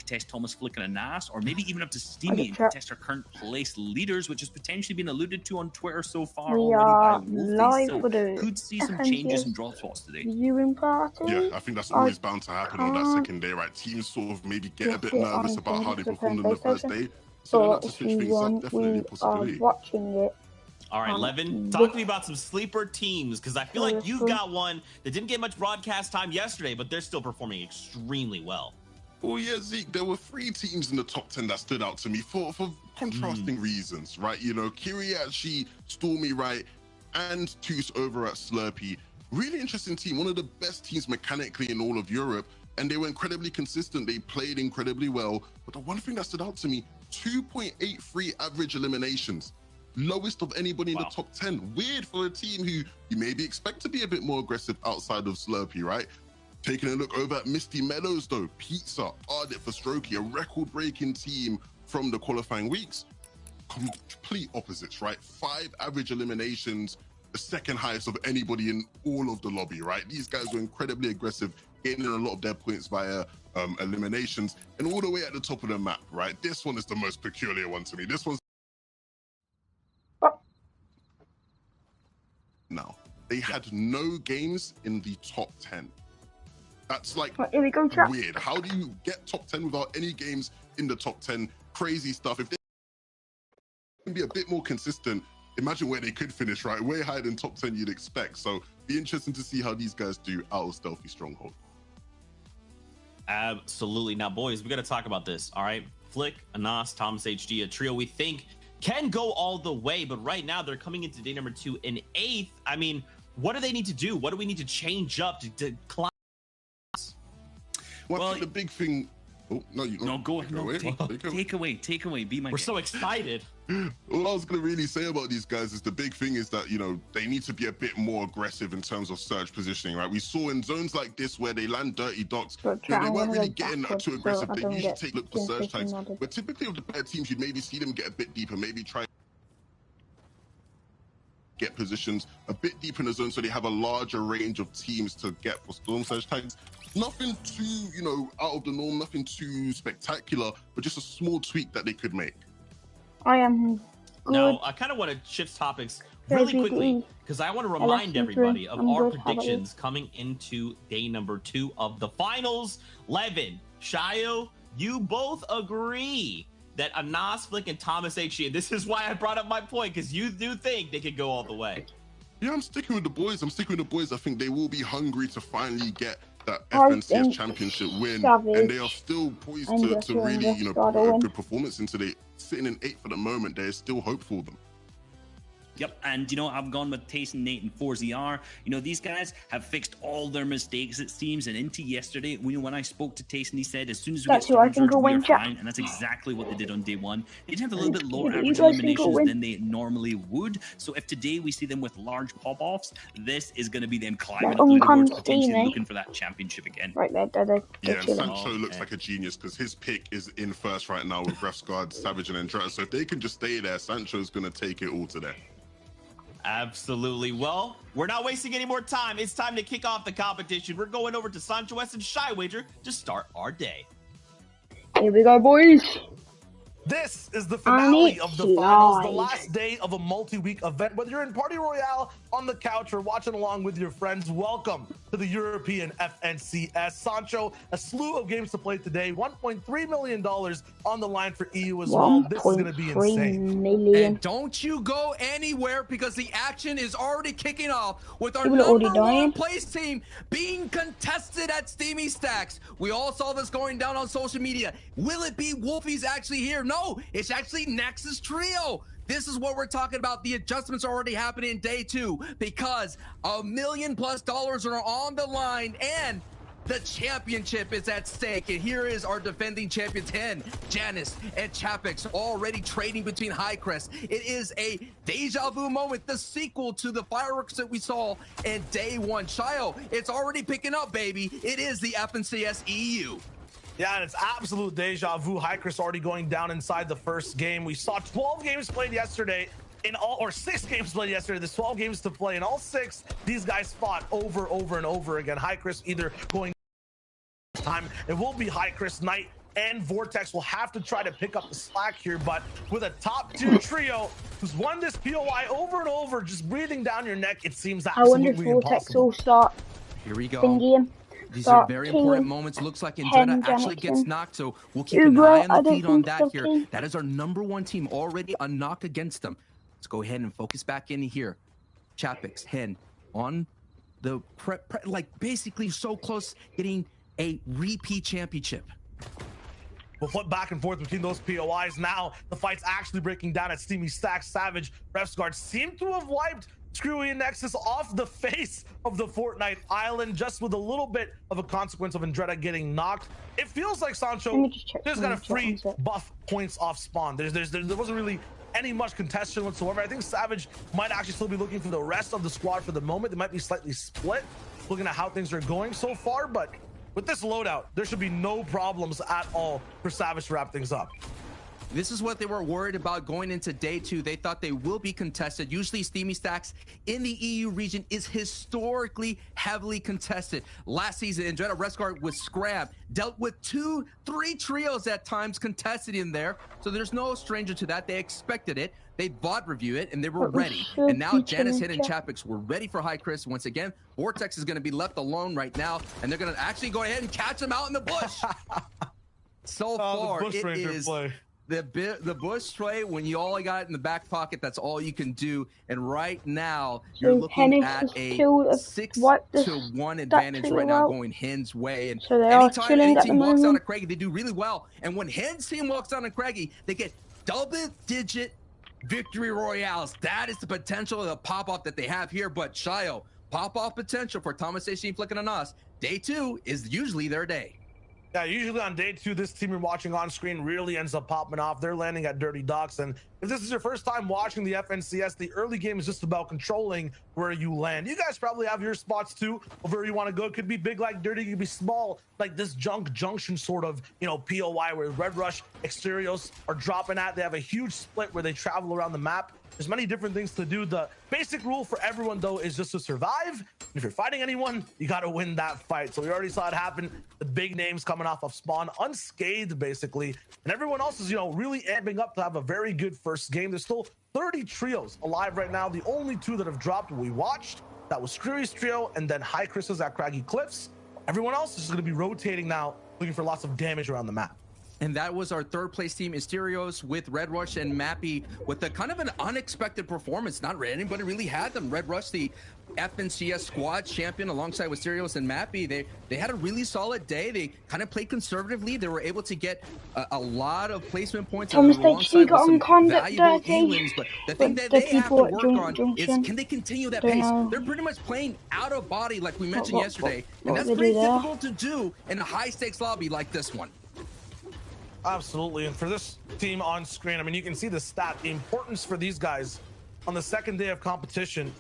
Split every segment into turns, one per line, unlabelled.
test Thomas Flick and Anas, or maybe even up to Steamy and contest our current place leaders, which has potentially been alluded to on Twitter so far already by Wolfie. So could see some changes in draw spots today.
Yeah, I think that's always bound to happen on that second day, right? Teams sort of maybe get a bit nervous about how they performed on the first day, so they like to switch things up. Definitely a possibility.
All right, Levin, talk to me about some sleeper teams, because I feel like you've got one that didn't get much broadcast time yesterday, but they're still performing extremely well.
Well, yeah, Zeke, there were 3 teams in the top 10 that stood out to me for contrasting reasons, right? You know, Kiriachi, Stormy, right, and Toos over at Slurpee. Really interesting team, one of the best teams mechanically in all of Europe, and they were incredibly consistent. They played incredibly well, but the one thing that stood out to me, 2.83 average eliminations. Lowest of anybody in the top 10. Weird for a team who you maybe expect to be a bit more aggressive outside of Slurpee, right? Taking a look over at Misty Meadows, though, Pizza, Ardit for Strokey, a record-breaking team from the qualifying weeks. Complete opposites, right? 5 average eliminations, the second highest of anybody in all of the lobby, right? These guys were incredibly aggressive, gaining a lot of their points via eliminations, and all the way at the top of the map, right? This one is the most peculiar one to me. This one's now. They had no games in the top 10. That's like weird. How do you get top 10 without any games in the top 10? Crazy stuff. If they can be a bit more consistent, imagine where they could finish, right? Way higher than top 10 you'd expect. So be interesting to see how these guys do out of Stealthy Stronghold.
Absolutely. Now, boys, we got to talk about this. All right. Flick, Anas, Thomas HD, a trio we think can go all the way. But right now they're coming into day number 2 in 8th. I mean, what do they need to do? What do we need to change up to climb?
Well, I think the big thing. Oh no,
go ahead. No, take away. Be my.
We're so excited.
All I was going to really say about these guys is the big thing is that, you know, they need to be a bit more aggressive in terms of surge positioning, right? We saw in zones like this where they land dirty docks, you know, they weren't really getting that too aggressive. They usually take a look for surge tags, but typically with the better teams, you'd maybe see them get a bit deeper, maybe try get positions a bit deeper in the zone so they have a larger range of teams to get for storm surge tags. Nothing too, you know, out of the norm, nothing too spectacular, but just a small tweak that they could make.
I am good.
Now, I kind of want to shift topics really quickly because I want to remind everybody of our predictions coming into day number 2 of the finals. Levin, Shayo, you both agree that Anas, Flick, and Thomas HD, and this is why I brought up my point, because you do think they could go all the way.
Yeah, I'm sticking with the boys. I think they will be hungry to finally get that FNCS championship win, and they are still poised to really, you know, put a good performance into the sitting in 8th for the moment. There is still hope for them.
Yep, and you know, I've gone with Tayson, Nate, and 4ZR. You know, these guys have fixed all their mistakes, it seems, and into yesterday, when I spoke to Tayson, he said, as soon as we get started, we're fine, and that's exactly what they did on day 1. They did have a little bit lower average eliminations than they normally would, so if today we see them with large pop-offs, this is going to be them climbing up the leaderboards, potentially looking for that championship again.
Right there,
yeah, and Sancho looks like a genius, because his pick is in first right now with Refsguard, Savage, and Andretta, so if they can just stay there, Sancho's going to take it all today.
Absolutely. Well, we're not wasting any more time. It's time to kick off the competition. We're going over to Sancho West and Shy Wager to start our day.
Here we go, boys.
This is the finale of the finals, the last day of a multi-week event. Whether you're in Party Royale, on the couch, or watching along with your friends, welcome to the European FNCS. Sancho, a slew of games to play today, $1.3 million on the line for EU as well. This is going to be insane.
And don't you go anywhere, because the action is already kicking off with our #1 place team being contested at Steamy Stacks. We all saw this going down on social media. Will it be Wolfie's actually here? No, it's actually Nexus Trio. This is what we're talking about. The adjustments are already happening in day 2 because $1 million+ are on the line and the championship is at stake. And here is our defending champion 10, Janice and Chapix, already trading between Highcrest. It is a deja vu moment, the sequel to the fireworks that we saw in day 1. Shayo, it's already picking up, baby. It is the FNCS EU.
Yeah, and it's absolute deja vu. Highcrest already going down inside the first game. We saw 12 games played yesterday. In all, or 6 games played yesterday. There's 12 games to play. In all 6, these guys fought over and over again. Highcrest either going time. It will be Highcrest night and Vortex will have to try to pick up the slack here, but with a top-tier trio who's won this POI over and over, just breathing down your neck, it seems absolutely impossible. I wonder if Vortex will
start.
Here we go. These are very important moments. Looks like Andretta actually gets knocked, so we'll keep an eye on the feed on that here. That is our #1 team, already a knock against them. Let's go ahead and focus back in here. Chapix, Hen, on the like basically so close getting a repeat championship.
We'll flip back and forth between those POIs. Now the fight's actually breaking down at Steamy Stacks. Savage, Refsguard seem to have wiped Screwy and Nexus off the face of the Fortnite Island, just with a little bit of a consequence of Andretta getting knocked. It feels like Sancho just got a free buff points off spawn. There wasn't really any much contestation whatsoever. I think Savage might actually still be looking for the rest of the squad for the moment. They might be slightly split, looking at how things are going so far, but with this loadout, there should be no problems at all for Savage to wrap things up.
This is what they were worried about going into day 2. They thought they will be contested. Usually Steamy Stacks in the EU region is historically heavily contested. Last season, Andretta Refsguard with Scrab dealt with 2-3 trios at times contested in there. So there's no stranger to that. They expected it. They bought review it and they were ready. And now Janice, Hen, and Chapix were ready for High Chris. Once again, Vortex is going to be left alone right now, and they're going to actually go ahead and catch him out in the bush. So far, it is play. The bush tray, when you all got it in the back pocket, that's all you can do. And right now, you're looking at a 6-1 advantage right now going Hen's way. And anytime any team walks down to Craigie, they do really well. And when Hen's team walks down to Craigie, they get double-digit victory royales. That is the potential of the pop-off that they have here. But Shio, pop-off potential for Thomas A. Flicking on us. Day 2 is usually their day.
Yeah, usually on day 2, this team you're watching on screen really ends up popping off. They're landing at Dirty Docks, and if this is your first time watching the FNCS, the early game is just about controlling where you land. You guys probably have your spots too of where you want to go. It could be big like Dirty, it could be small like this Junction sort of, POI where Red Rush, Exteriors are dropping at. They have a huge split where they travel around the map. There's many different things to do. The basic rule for everyone, though, is just to survive. If you're fighting anyone, you got to win that fight. So we already saw it happen. The big names coming off of spawn unscathed, basically. And everyone else is, really amping up to have a very good first game. There's still 30 trios alive right now. The only 2 that have dropped we watched, that was Screwy's trio and then High Chris's at Craggy Cliffs. Everyone else is just going to be rotating now, looking for lots of damage around the map.
And that was our 3rd place team, Mysterios, with Red Rush and Mappy, with a kind of an unexpected performance. Not anybody really had them. Red Rush, the FNCS squad champion, alongside with Mysterios and Mappy, they had a really solid day. They kind of played conservatively. They were able to get a lot of placement points alongside with some valuable E-wins. But the thing that they have to work on is, can they continue that pace? They're pretty much playing out of body, like we mentioned yesterday, and that's pretty difficult to do in a high-stakes lobby like this one.
Absolutely. And for this team on screen, I mean, you can see the stat, the importance for these guys on the second day of competition.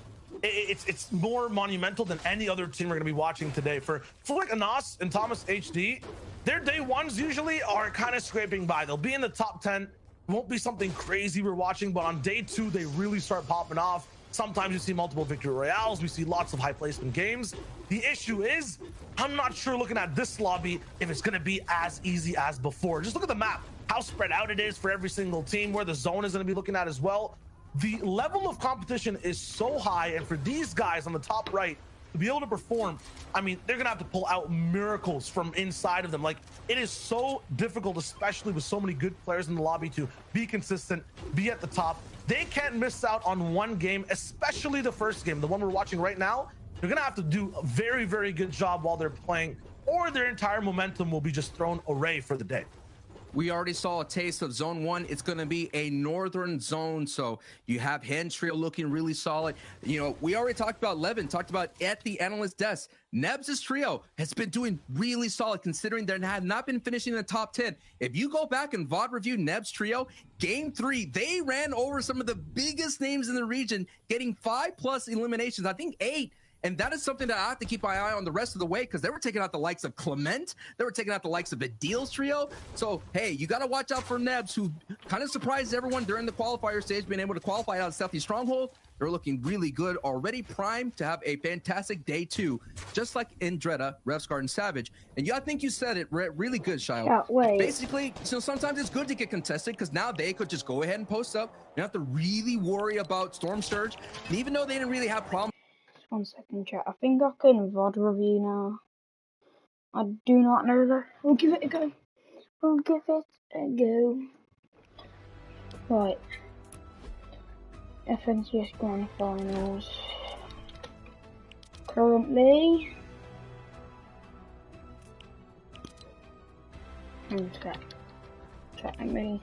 It's more monumental than any other team we're going to be watching today. For Flick Anas and Thomas HD, their day 1s usually are kind of scraping by. They'll be in the top 10. It won't be something crazy we're watching, but on day 2, they really start popping off. Sometimes you see multiple victory royales. We see lots of high placement games. The issue is, I'm not sure looking at this lobby if it's going to be as easy as before. Just look at the map, how spread out it is for every single team, where the zone is going to be looking at as well. The level of competition is so high, and for these guys on the top right to be able to perform, I mean, they're going to have to pull out miracles from inside of them. Like, it is so difficult, especially with so many good players in the lobby, to be consistent, be at the top. They can't miss out on one game, especially the first game, the one we're watching right now. They're going to have to do a very, very good job while they're playing, or their entire momentum will be just thrown away for the day.
We already saw a taste of Zone 1. It's going to be a northern zone, so you have Hen Trio looking really solid. We already talked about Levin, talked about at the analyst desk. Nebs' trio has been doing really solid, considering they had not been finishing in the top 10. If you go back and VOD review Nebs' trio, Game 3, they ran over some of the biggest names in the region, getting 5+ eliminations. I think 8 And that is something that I have to keep my eye on the rest of the way, because they were taking out the likes of Clement. They were taking out the likes of Adil's trio. So, hey, you got to watch out for Nebs, who kind of surprised everyone during the qualifier stage, being able to qualify out of Stealthy Stronghold. They're looking really good, already primed to have a fantastic day 2, just like Indretta, Revsguard, and Savage. And I think you said it really good, Shio. Basically, so sometimes it's good to get contested, because now they could just go ahead and post up. You don't have to really worry about Storm Surge. And even though they didn't really have problems.
1 second, chat. I think I can VOD review now. I do not know that. We'll give it a go. We'll give it a go. Right. FNCS Grand Finals. Currently. Chat me.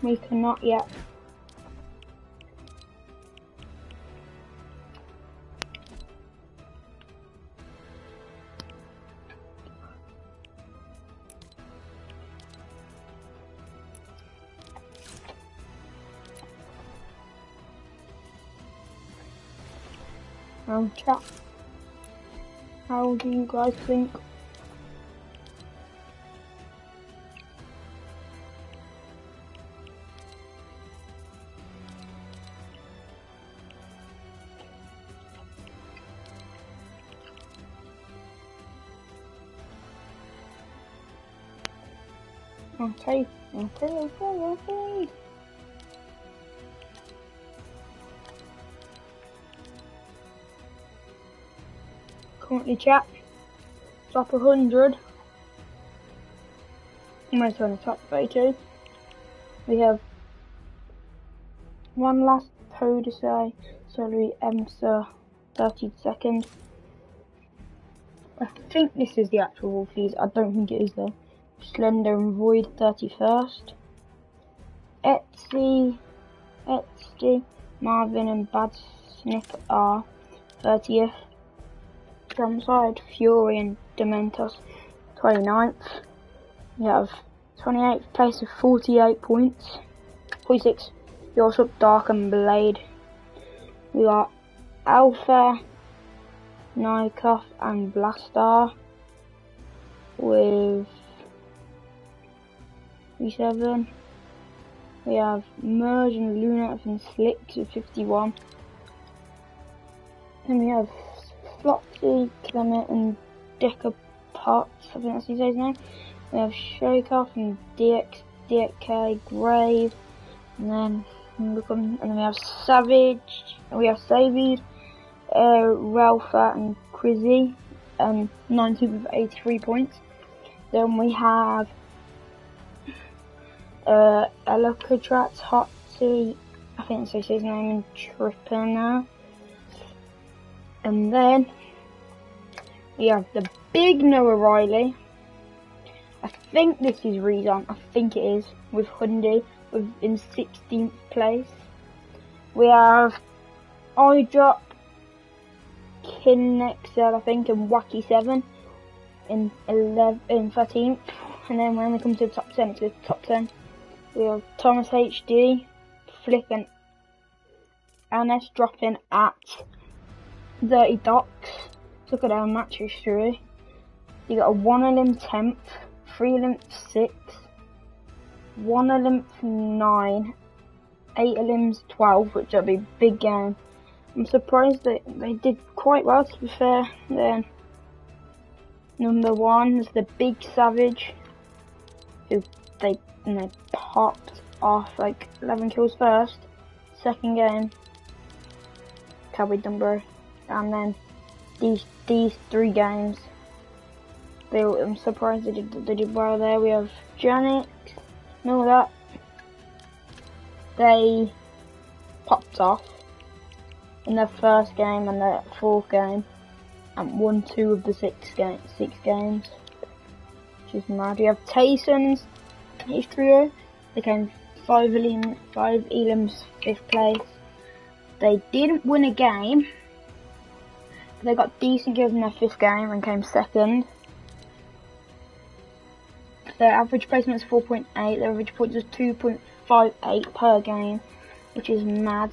We cannot yet. Chat. How do you guys think? Okay. Currently, chat, top 100. Almost on the top 32. We have one last Podesai, Solary Emsa, 32nd. I think this is the actual Wolfies. I don't think it is though. Slender and Void, 31st. Etsy, Marvin and Bad Snick are 30th. Drumside, Fury and Dementos, 29th. We have 28th place with 48 points. 46, Yorsup, Dark and Blade. We got Alpha, Nykoff and Blastar with 37. We have Merge and Lunatic and Slicks with 51. Then we have Flopsy, Clement and Decker Potts, I think that's his name. We have Shakeoff and DXK, Grave, and then we have Savage, and we have Savage, Ralpha and Crizzy, 19 with 83 points. Then we have Alcatraz, Hot Tea, I think that's his name, and Tripper. And then we have the big Noah Riley. I think this is Rezon. I think it is, with Hyundai in 16th place. We have iDrop, Kinexel, I think, and Wacky7 in 13th. And then when we come to the top 10, it's the top 10. We have Thomas HD, Flick and Anes dropping at Dirty Docs. Look at our match history. You got a 1 Olymp 10th, 3 Olymp 6, 1 Olymp 9, 8 Olymps 12, which will be a big game. I'm surprised that they did quite well, to be fair. Then number 1 is the Big Savage, who they popped off like 11 kills first. Second game, Cowboy Dumbo. And then these 3 games, I'm surprised they did well there. We have Janix, know that they popped off in their first game and their 4th game, and won 2 of the 6 games, which is mad. We have Tayson's his trio. They came 5 Elims 5th place. They didn't win a game. They got decent kills in their 5th game and came 2nd. Their average placement is 4.8. Their average points is 2.58 per game, which is mad.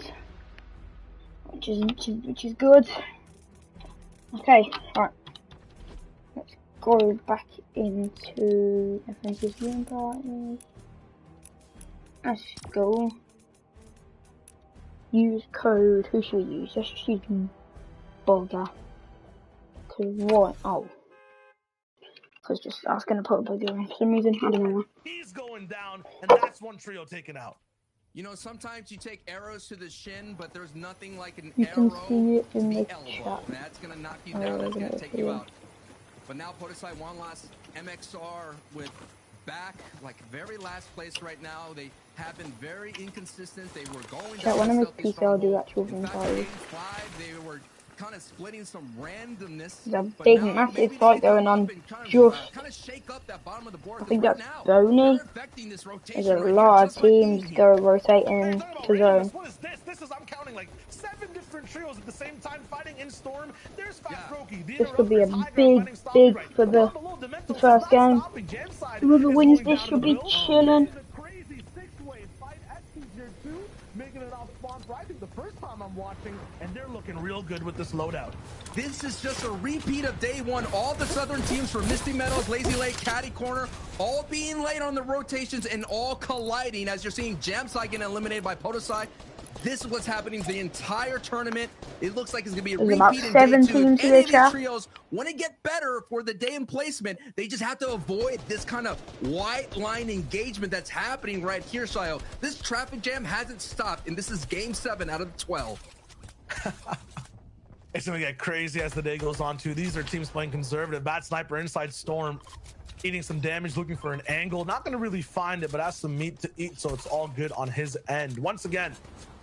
Which is good. Okay, alright. Let's go back into FNC's viewing party. Let's go. Use code. Who should we use? Let's just use Bugger. Cause what? Oh. Cause just I was gonna put Bugger in for some reason. I don't know.
He's going down, and that's one trio taken out.
You know, sometimes you take arrows to the shin, but there's nothing like an
you
arrow
can see it in
to
the
the elbow.
chat.
That's gonna knock you down. That's gonna take you out. But now PotisEye one last MXR with back, like very last place right now. They have been very inconsistent. They were going down.
One of my PC I'll do actual viewing party.
They were kind of splitting some randomness.
There's a big massive fight going on. Just I think that's Zony. There's a lot of teams go rotating to zone.
What is this? This is, I'm counting like 7 different trios at the same time fighting in Storm. There's
This could be a big for the first game. Whoever wins this should be chilling.
Making it off spawn for I think the first time I'm watching, and they're looking real good with this loadout.
This is just a repeat of day one. All the Southern teams from Misty Meadows, Lazy Lake, Caddy Corner, all being late on the rotations and all colliding as you're seeing Jamsai getting eliminated by PotisEye. This is what's happening the entire tournament. It looks like it's going to be a repeat in day 2. Any of these trios want to get better for the day in placement. They just have to avoid this kind of white line engagement that's happening right here, Shayo. This traffic jam hasn't stopped, and this is game 7 out of the 12.
It's going to get crazy as the day goes on, too. These are teams playing conservative. Bad Sniper inside Storm, eating some damage, looking for an angle. Not going to really find it, but has some meat to eat, so it's all good on his end. Once again,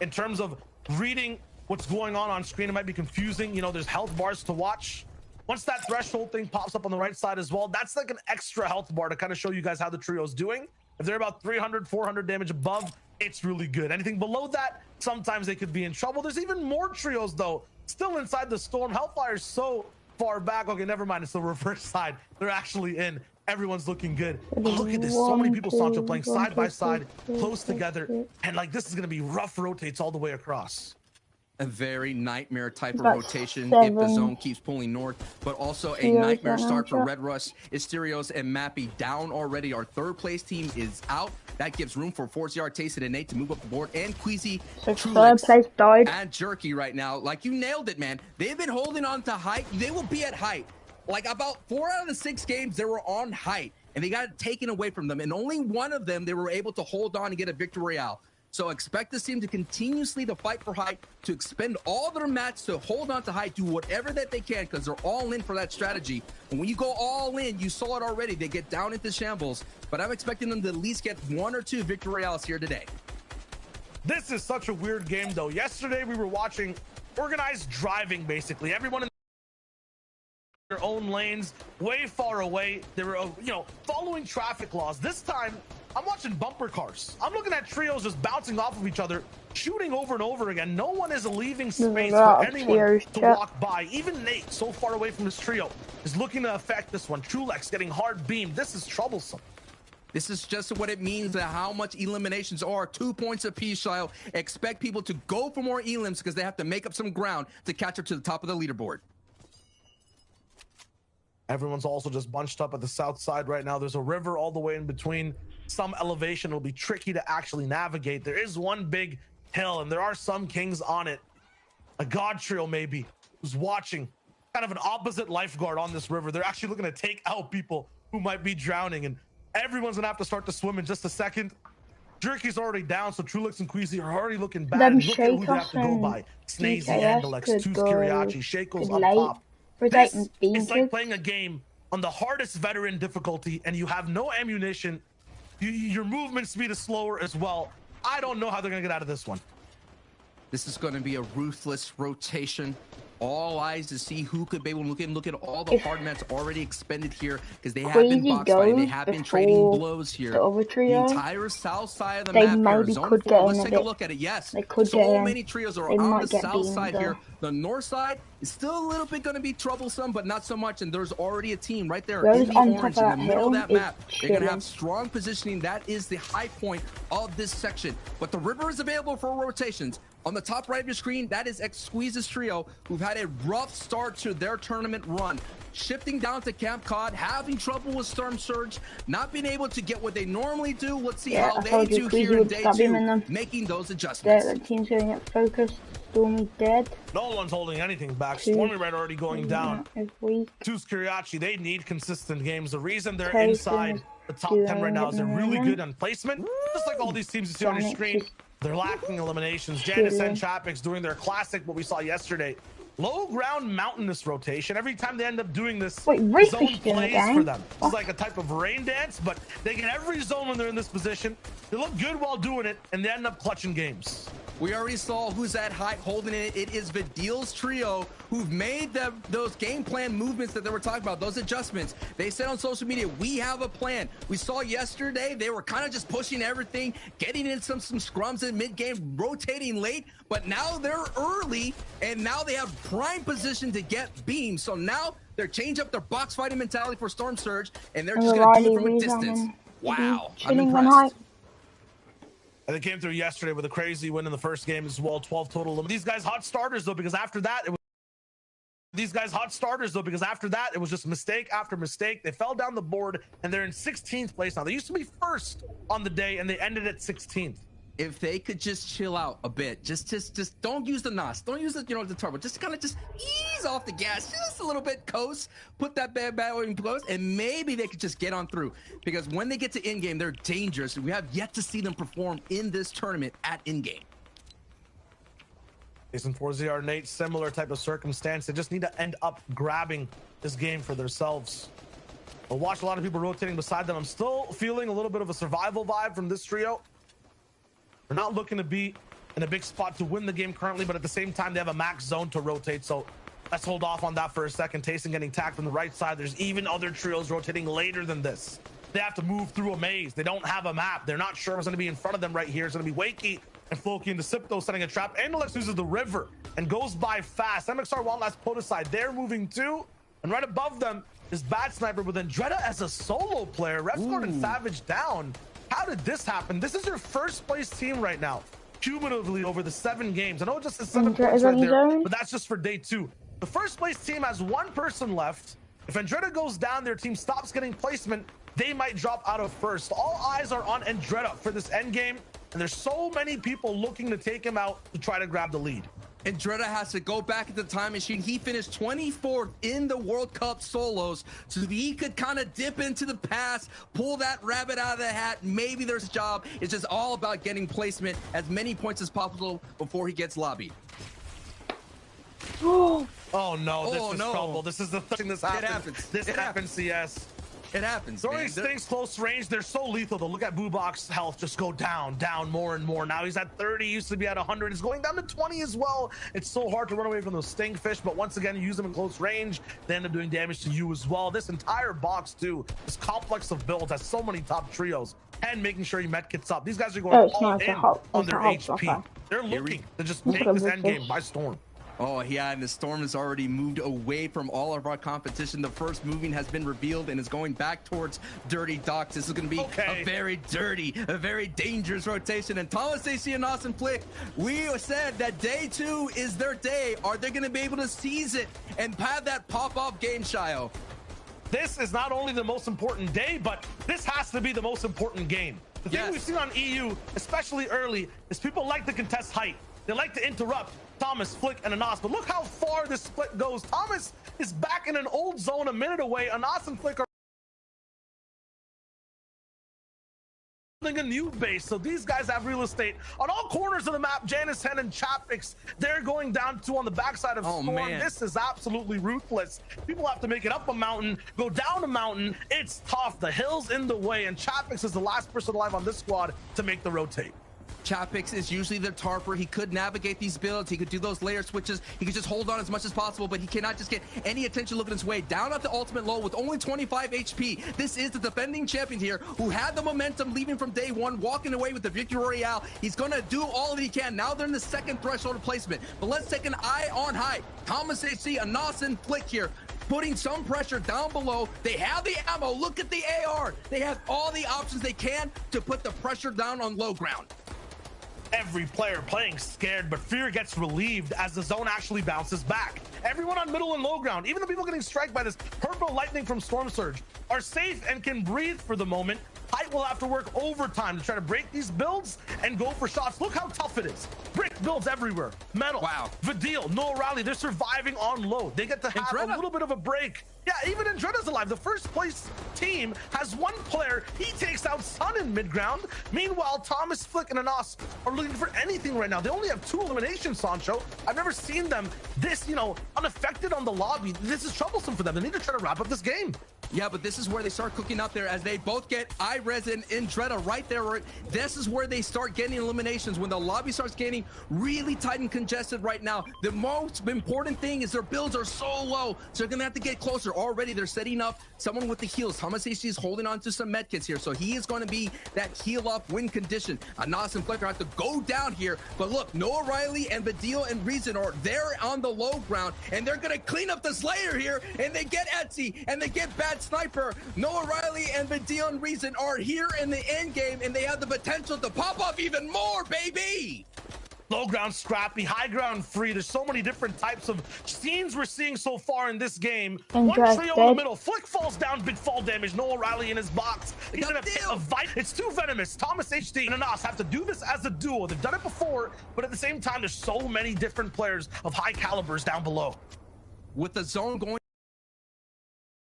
in terms of reading what's going on screen, it might be confusing. You know, there's health bars to watch. Once that threshold thing pops up on the right side as well, that's like an extra health bar to kind of show you guys how the trio's doing. If they're about 300, 400 damage above, it's really good. Anything below that, sometimes they could be in trouble. There's even more trios, though, still inside the Storm. Hellfire's so far back. Okay, never mind. It's the reverse side. They're actually in. Everyone's looking good. Look at this. So many people, Sancho, playing side by side, close together. And like, this is going to be rough rotates all the way across.
A very nightmare type of rotation if the zone keeps pulling north, but also a nightmare start for Red Rush, Asterios, and Mappy down already. Our 3rd place team is out. That gives room for ForZR, Tayson, and Nate to move up the board, and Queasy,
died,
and Jerky right now. Like, you nailed it, man. They've been holding on to height. They will be at height. Like, about 4 out of the 6 games, they were on height, and they got it taken away from them. And only one of them, they were able to hold on and get a victory royale. So expect this team to continuously to fight for height, to expend all their mats, to hold on to height, do whatever that they can, because they're all in for that strategy. And when you go all in, you saw it already. They get down into shambles. But I'm expecting them to at least get 1 or 2 victory royales here today.
This is such a weird game, though. Yesterday, we were watching organized driving, basically. Everyone in their own lanes, way far away. They were, following traffic laws. This time, I'm watching bumper cars. I'm looking at trios just bouncing off of each other, shooting over and over again. No one is leaving space for anyone to walk by. Even Nate, so far away from his trio, is looking to affect this one. Trulex getting hard beamed. This is troublesome.
This is just what it means, that how much eliminations are. 2 points apiece, Shio. Expect people to go for more elims because they have to make up some ground to catch up to the top of the leaderboard.
Everyone's also just bunched up at the south side right now. There's a river all the way in between. Some elevation will be tricky to actually navigate. There is one big hill, and there are some kings on it. A god trio maybe who's watching, kind of an opposite lifeguard on this river. They're actually looking to take out people who might be drowning, and everyone's gonna have to start to swim in just a second. Jerky's already down, so Trulix and Queasy are already looking bad. Look at who they have to go by. Snazy, Andalex, Tooth Kiriachi, Shaco's up top. It's like playing a game on the hardest veteran difficulty, and you have no ammunition. Your movement speed is slower as well. I don't know how they're gonna get out of this one.
This is going to be a ruthless rotation. all eyes to see who could be able to look at all the hard mats already expended here, because they have been box fighting, they have been trading blows here. The entire south side of the map here, Zone 4, let's take a look at it. Yes, so many trios are on the south side here. The north side is still a little bit going to be troublesome, but not so much, and there's already a team right there in the orange in the middle of that map. They're going to have strong positioning. That is the high point of this section, but the river is available for rotations. On the top right of your screen, that is X-Squeeze's trio, who've had a rough start to their tournament run. Shifting down to Camp Cod, having trouble with Storm Surge, not being able to get what they normally do. Let's see how they do here in day 2, making those adjustments.
The team's going to get focused. Stormy dead.
No one's holding anything back. Stormy Red already going down. Two's Kiriachi, they need consistent games. The reason they're inside the top 10 right now is they're really good on placement. Just like all these teams you see on your screen, they're lacking eliminations. Janus and Chapix doing their classic, what we saw yesterday. Low ground mountainous rotation. Every time they end up doing this, zone plays for them. It's like a type of rain dance, but they get every zone when they're in this position. They look good while doing it, and they end up clutching games.
We already saw who's at high holding it. It is Vidil's trio who've made those game plan movements that they were talking about, those adjustments. They said on social media, we have a plan. We saw yesterday, they were kind of just pushing everything, getting in some scrums in mid-game, rotating late, but now they're early, and now they have prime position to get beams. So now they're changing up their box fighting mentality for Storm Surge, and they're just going to do it from a distance. Wow, I'm impressed.
And they came through yesterday with a crazy win in the first game as well, 12 total. These guys hot starters though, because after that it was just mistake after mistake. They fell down the board and they're in 16th place now. They used to be first on the day and they ended at 16th.
If they could just chill out a bit, just don't use the NOS, don't use the the turbo, just kind of just ease off the gas just a little bit, coast, put that bad in close, and maybe they could just get on through, because when they get to in-game, they're dangerous. We have yet to see them perform in this tournament at in-game.
Jason 4ZR, Nate, similar type of circumstance. They just need to end up grabbing this game for themselves. I'll watch a lot of people rotating beside them. I'm still feeling a little bit of a survival vibe from this trio. They're not looking to be in a big spot to win the game currently, but at the same time, they have a max zone to rotate. So let's hold off on that for a second. Tayson getting tagged from the right side. There's even other trios rotating later than this. They have to move through a maze. They don't have a map. They're not sure what's going to be in front of them right here. It's going to be Wakey and Floki into Sipto setting a trap. Andalex uses the river and goes by fast. MXR one last Pota side. They're moving too. And right above them is Bad Sniper with Andretta as a solo player. Refsguard and Savage down. How did this happen? This is your first place team right now, cumulatively over the 7 games. I know it just says 7 points right there, but that's just for day 2. The first place team has 1 person left. If Andretta goes down, their team stops getting placement, they might drop out of first. All eyes are on Andretta for this end game, and there's so many people looking to take him out to try to grab the lead.
Andretta has to go back at the time machine. He finished 24th in the World Cup solos, so he could kind of dip into the past, pull that rabbit out of the hat. Maybe there's a job. It's just all about getting placement, as many points as possible before he gets lobbied.
Oh no, this is trouble. This is the thing this happens.
It happens.
This happens, CS.
It happens.
Throwing things close range, they're so lethal though. Look at Bubok's health just go down more and more. Now he's at 30, used to be at 100. He's going down to 20 as well. It's so hard to run away from those stingfish, but once again, you use them in close range, they end up doing damage to you as well. This entire box too, this complex of builds has so many top trios, and making sure you met kits up. These guys are going all in on their HP. They're looking to just make this end game by storm.
Oh yeah, and the Storm has already moved away from all of our competition. The first moving has been revealed and is going back towards Dirty Docks. This is going to be a very dirty, a very dangerous rotation. And Thomas AC and Austin Flick, we said that day 2 is their day. Are they going to be able to seize it and have that pop-off game, Shio?
This is not only the most important day, but this has to be the most important game. The thing we've seen on EU, especially early, is people like to contest height. They like to interrupt Thomas, Flick, and Anas. But look how far this split goes. Thomas is back in an old zone a minute away. Anas and Flick are building a new base. So these guys have real estate on all corners of the map. Janus, Hen, and Chapix, they're going down to on the backside of Storm. Man. This is absolutely ruthless. People have to make it up a mountain, go down a mountain. It's tough. The hill's in the way, and Chapix is the last person alive on this squad to make the rotate.
Chapix is usually the tarper. He could navigate these builds. He could do those layer switches. He could just hold on as much as possible, but he cannot just get any attention looking his way. Down at the ultimate low with only 25 HP. This is the defending champion here who had the momentum leaving from day one, walking away with the Victory Royale. He's going to do all that he can. Now they're in the second threshold of placement. But let's take an eye on high. Thomas HC, Anas and Flick here, putting some pressure down below. They have the ammo. Look at the AR. They have all the options they can to put the pressure down on low ground.
Every player playing scared, but fear gets relieved as the zone actually bounces back. Everyone on middle and low ground, even the people getting struck by this purple lightning from Storm Surge, are safe and can breathe for the moment. Height will have to work overtime to try to break these builds and go for shots. Look how tough it is. Brick builds everywhere. Metal. Wow. Vidil, Noah Riley, they're surviving on low. They get to have a little bit of a break. Yeah, even Andretta's alive. The first place team has one player. He takes out Sun in mid-ground. Meanwhile, Thomas, Flick, and Anas are looking for anything right now. They only have 2 eliminations, Sancho. I've never seen them this, unaffected on the lobby. This is troublesome for them. They need to try to wrap up this game.
Yeah, but this is where they start cooking out there as they both get iRes and Andretta right there. This is where they start getting eliminations, when the lobby starts getting really tight and congested right now. The most important thing is their builds are so low, so they're going to have to get closer. Already they're setting up someone with the heals. Thomas HC is holding on to some medkits here, so he is going to be that heal up win condition. Anas and Flicker have to go down here, but look, Noah Riley and Badil and Reason are there on the low ground, and they're going to clean up the Slayer here, and they get Etsy, and they get Bad Sniper. Noah Riley and Badil and Reason are here in the end game, and they have the potential to pop off even more, baby!
Low ground scrappy, high ground free. There's so many different types of scenes we're seeing so far in this game. One trio in the middle. Flick falls down, big fall damage. Noah Riley in his box. He's gonna hit a fight. It's too venomous. Thomas HD and Anas have to do this as a duo. They've done it before, but at the same time, there's so many different players of high calibers down below.
With the zone going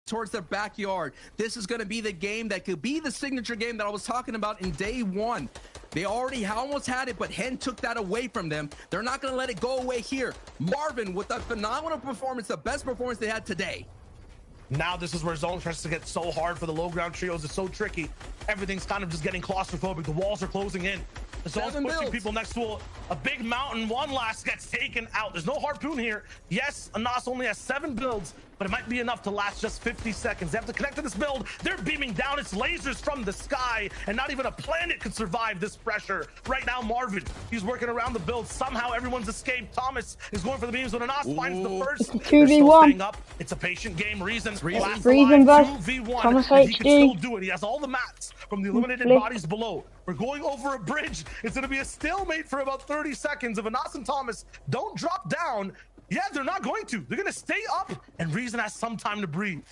towards their backyard, this is going to be the game that could be the signature game that I was talking about in day one. They already almost had it, but Hen took that away from them. They're not going to let it go away here. Marvin with a phenomenal performance, the best performance they had today.
Now this is where zone starts to get so hard for the low ground trios. It's so tricky. Everything's kind of just getting claustrophobic. The walls are closing in. The zone's pushing people next to a big mountain. One last gets taken out. There's no harpoon here. Yes, Anas only has 7 builds, but it might be enough to last just 50 seconds. They have to connect to this build. They're beaming down. It's lasers from the sky, and not even a planet could survive this pressure. Right now, Marvin, he's working around the build. Somehow everyone's escaped. Thomas is going for the beams when Anas finds the first.
It's a 2v1.
Up. It's a patient game. Reason.
Reason versus
2v1.
Thomas
HD. He can still
HD.
do it. He has all the mats from the eliminated bodies below. We're going over a bridge. It's going to be a stalemate for about 30 seconds. If Anas and Thomas don't drop down, yeah, they're not going to. They're going to stay up, and Reason has some time to breathe.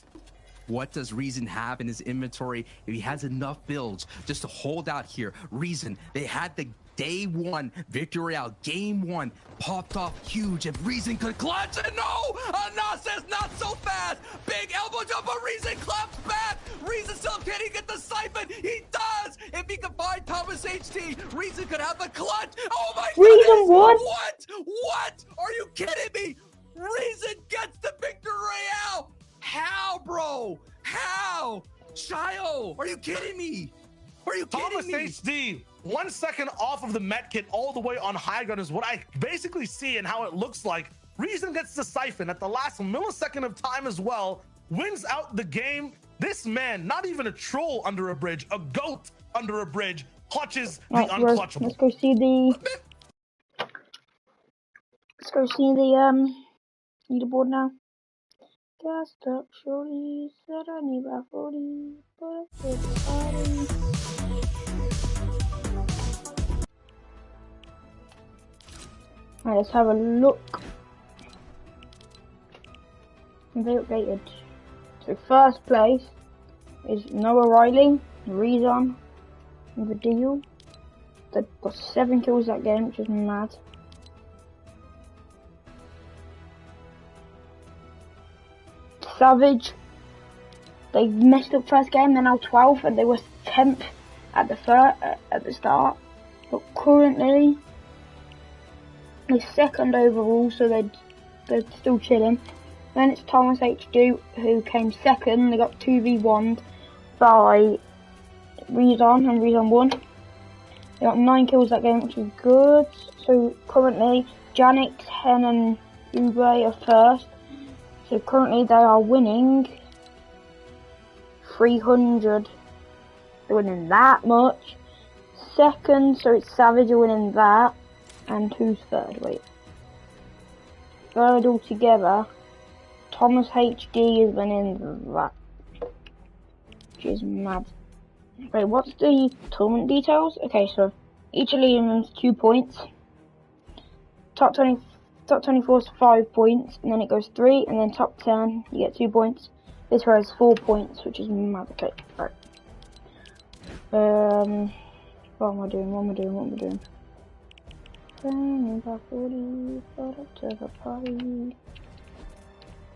What does Reason have in his inventory if he has enough builds just to hold out here? Reason, they had the day one Victory Royale, game one, popped off huge. If Reason could clutch it, no! Anas says not so fast! Big elbow jump, but Reason claps back! Reason still can't he get the siphon? He does! If he could find Thomas HT, Reason could have the clutch! Oh my god!
Reason won!
What? Are you kidding me? Reason gets the Victory Royale! How, bro? How? Shio, are you kidding me? Are you kidding
Thomas
me?
HD, 1 second off of the med kit all the way on high ground is what I basically see and how it looks like. Reason gets the siphon at the last millisecond of time as well, wins out the game. This man, not even a troll under a bridge, a goat under a bridge, clutches the unclutchable.
Let's go see the leaderboard now. Gassed up shorty, said I need about 40, but it's party. Alright, let's have a look. They updated. So first place is Noah Riley, Reason, and Vidil. They've got 7 kills that game, which is mad. Savage, they messed up first game, they're now 12th, and they were 10th at the start. But currently, they're second overall, so they're still chilling. Then it's Thomas HD, who came second. They got 2v1'd by Reason, and Reason won. They got 9 kills that game, which is good. So currently, Janix, Hen, and Ube are first. So currently they are winning 300. They're winning that much. Second, so it's Savage are winning that. And who's third? Wait. Third altogether, Thomas HD is winning that. Which is mad. Wait, what's the tournament details? Okay, so each elimination is 2 points. Top 24 is 5 points, and then it goes 3, and then top 10 you get 2 points. This row is 4 points, which is mad. Okay, right. What am I doing?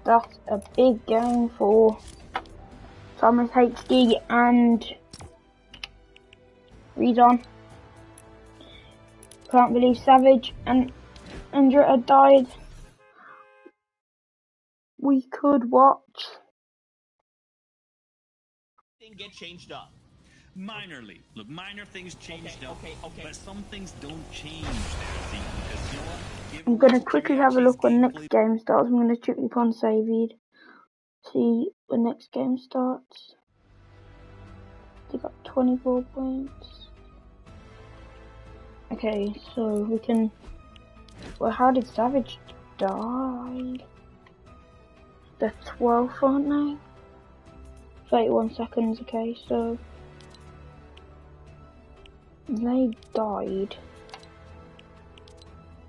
That's a big game for Thomas HD and Rezon. Can't believe Savage and Andrea died. We could watch.
Things get changed up.
Minorly. Look, minor things changed up, but some things don't change there, see, because you know what?
I'm gonna quickly have a look when next game starts. I'm gonna check upon Saved. See when next game starts. They got 24 points. Okay, so we can. Well, how did Savage die? They're 12th, aren't they? 31 seconds. Okay, so they died.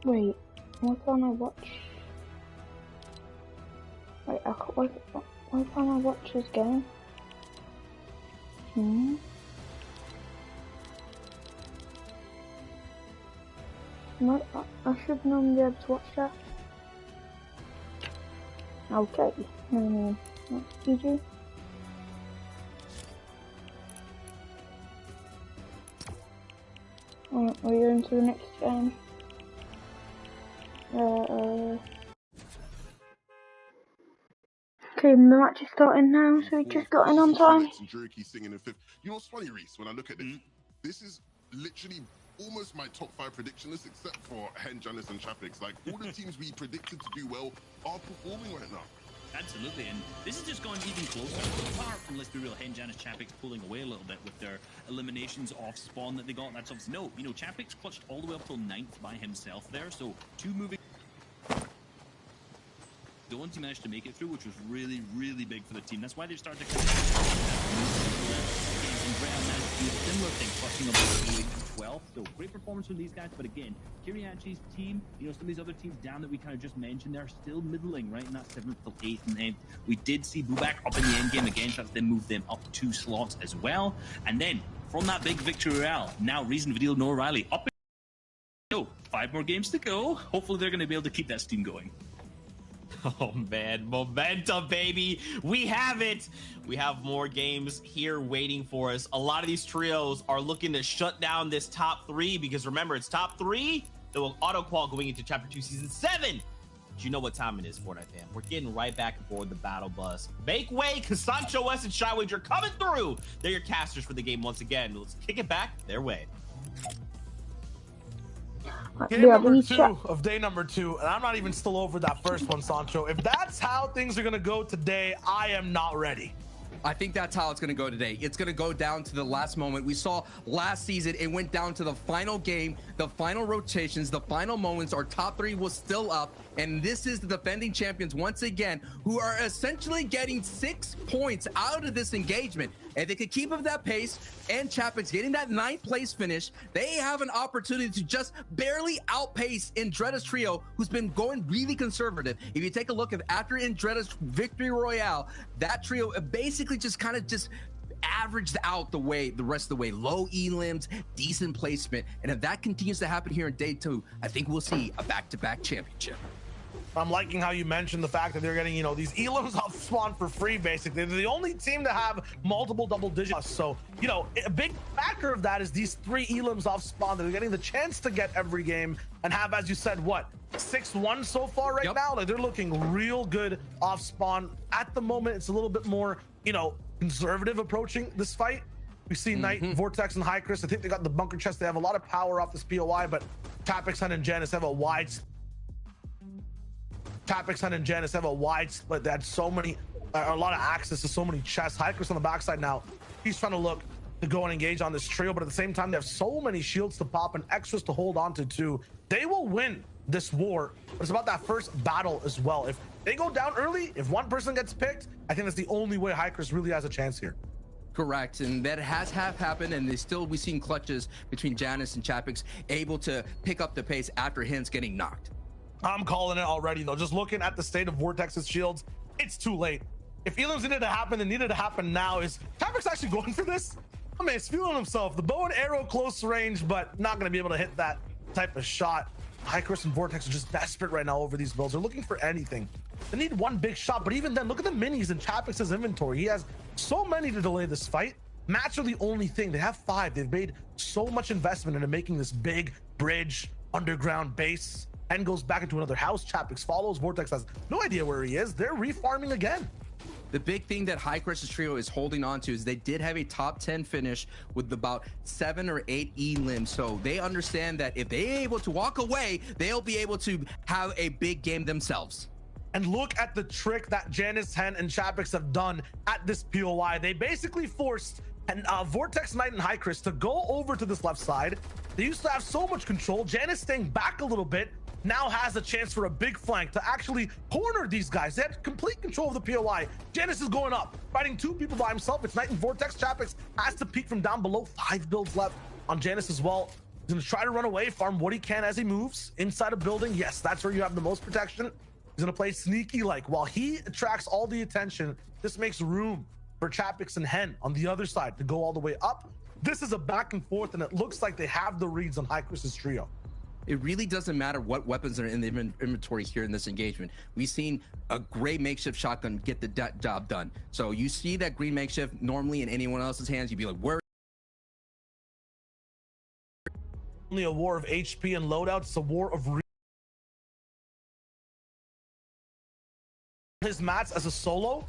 Wait, why can't I watch? Wait, why can't I watch this game? No, I should normally be able to watch that. Okay. GG. Alright, we're going to the next game. Okay, the match is starting now, so we just got in on time.
You know what's funny, Reese, when I look at this, this is literally almost my top 5 prediction list, except for Hen, Janice, and Chapix. Like, all the teams we predicted to do well are performing right now.
Absolutely, and this has just gone even closer. Apart from, let's be real, Hen, Janice, Chapix pulling away a little bit with their eliminations off spawn that they got. That's obviously no. You know, Chapix clutched all the way up till 9th by himself there, so 2 moving. The ones he managed to make it through, which was really, really big for the team. That's why they've started to kind of do a similar thing, clutching up all the way to 12. So great performance from these guys, but again, Kiriachi's team, you know, some of these other teams down that we kind of just mentioned, they're still middling, right? In that 7th till 8th and 9th. We did see Bubak up in the end game again, so that's then moved them up 2 slots as well. And then from that big victory royale, now Reason, Vidil, Noah Riley up. So 5 more games to go. Hopefully they're going to be able to keep that steam going.
Oh man, momentum, baby. We have it. We have more games here waiting for us. A lot of these trios are looking to shut down this top 3 because remember, it's top 3 that will auto-qual going into Chapter 2 Season 7. But you know what time it is, Fortnite fam. We're getting right back aboard the battle bus. Make way, because Sancho West and Shywage are coming through. They're your casters for the game once again. Let's kick it back their way.
Game number 2 of day number 2, and I'm not even still over that first one, Sancho. If that's how things are going to go today, I am not ready.
I think that's how it's going to go today. It's going to go down to the last moment. We saw last season, it went down to the final game, the final rotations, the final moments. Our top 3 was still up, and this is the defending champions once again, who are essentially getting 6 points out of this engagement. And they could keep up that pace, and Chapix getting that 9th place finish, they have an opportunity to just barely outpace Indreda's trio, who's been going really conservative. If you take a look at after Indreda's victory royale, that trio basically just kind of just averaged out the rest of the way. Low elims, decent placement, and if that continues to happen here in day 2, I think we'll see a back-to-back championship.
I'm liking how you mentioned the fact that they're getting, you know, these elims off spawn for free, basically. They're the only team to have multiple double digits. So, you know, a big factor of that is these 3 elims off spawn that they're getting the chance to get every game and have, as you said, what, 6-1 so far right now? Like, they're looking real good off spawn. At the moment, it's a little bit more, you know, conservative approaching this fight. We see Knight, Vortex, and Hycris. I think they got the bunker chest. They have a lot of power off this POI, but Tapix Hunt and Janus have a wide split. They had so many, a lot of access to so many chests. Hycris on the backside now. He's trying to look to go and engage on this trio, but at the same time, they have so many shields to pop and extras to hold on to too. They will win this war, but it's about that first battle as well. If they go down early, if one person gets picked, I think that's the only way Hycris really has a chance here.
Correct, and that has happened, and we've seen clutches between Janus and Chapix able to pick up the pace after Hens getting knocked.
I'm calling it already though. Just looking at the state of Vortex's shields, it's too late. If Elims needed to happen, it needed to happen now. Is Chapix actually going for this? I mean, he's feeling himself. The bow and arrow close range, but not going to be able to hit that type of shot. Hycris and Vortex are just desperate right now over these builds. They're looking for anything. They need one big shot, but even then, look at the minis in Chapix's inventory. He has so many to delay this fight. Mats are the only thing. They have 5. They've made so much investment into making this big bridge, underground base, and goes back into another house. Chapix follows. Vortex has no idea where he is. They're refarming again.
The big thing that Hycris' trio is holding on to is they did have a top 10 finish with about 7 or 8 elims. So they understand that if they're able to walk away, they'll be able to have a big game themselves.
And look at the trick that Janus, Hen, and Chapix have done at this POI. They basically forced Vortex, Knight, and Hycris to go over to this left side. They used to have so much control. Janus staying back a little bit now has a chance for a big flank to actually corner these guys. They had complete control of the POI. Janus is going up, fighting 2 people by himself. It's Knight and Vortex. Chapix has to peek from down below. 5 builds left on Janus as well. He's going to try to run away, farm what he can as he moves inside a building. Yes, that's where you have the most protection. He's going to play sneaky like while he attracts all the attention. This makes room for Chapix and Hen on the other side to go all the way up. This is a back and forth, and it looks like they have the reads on Hycris' trio.
It really doesn't matter what weapons are in the inventory here in this engagement. We've seen a gray makeshift shotgun get the job done. So you see that green makeshift normally in anyone else's hands, you'd be like, where?
Only a war of HP and loadouts. It's a war of his mats as a solo.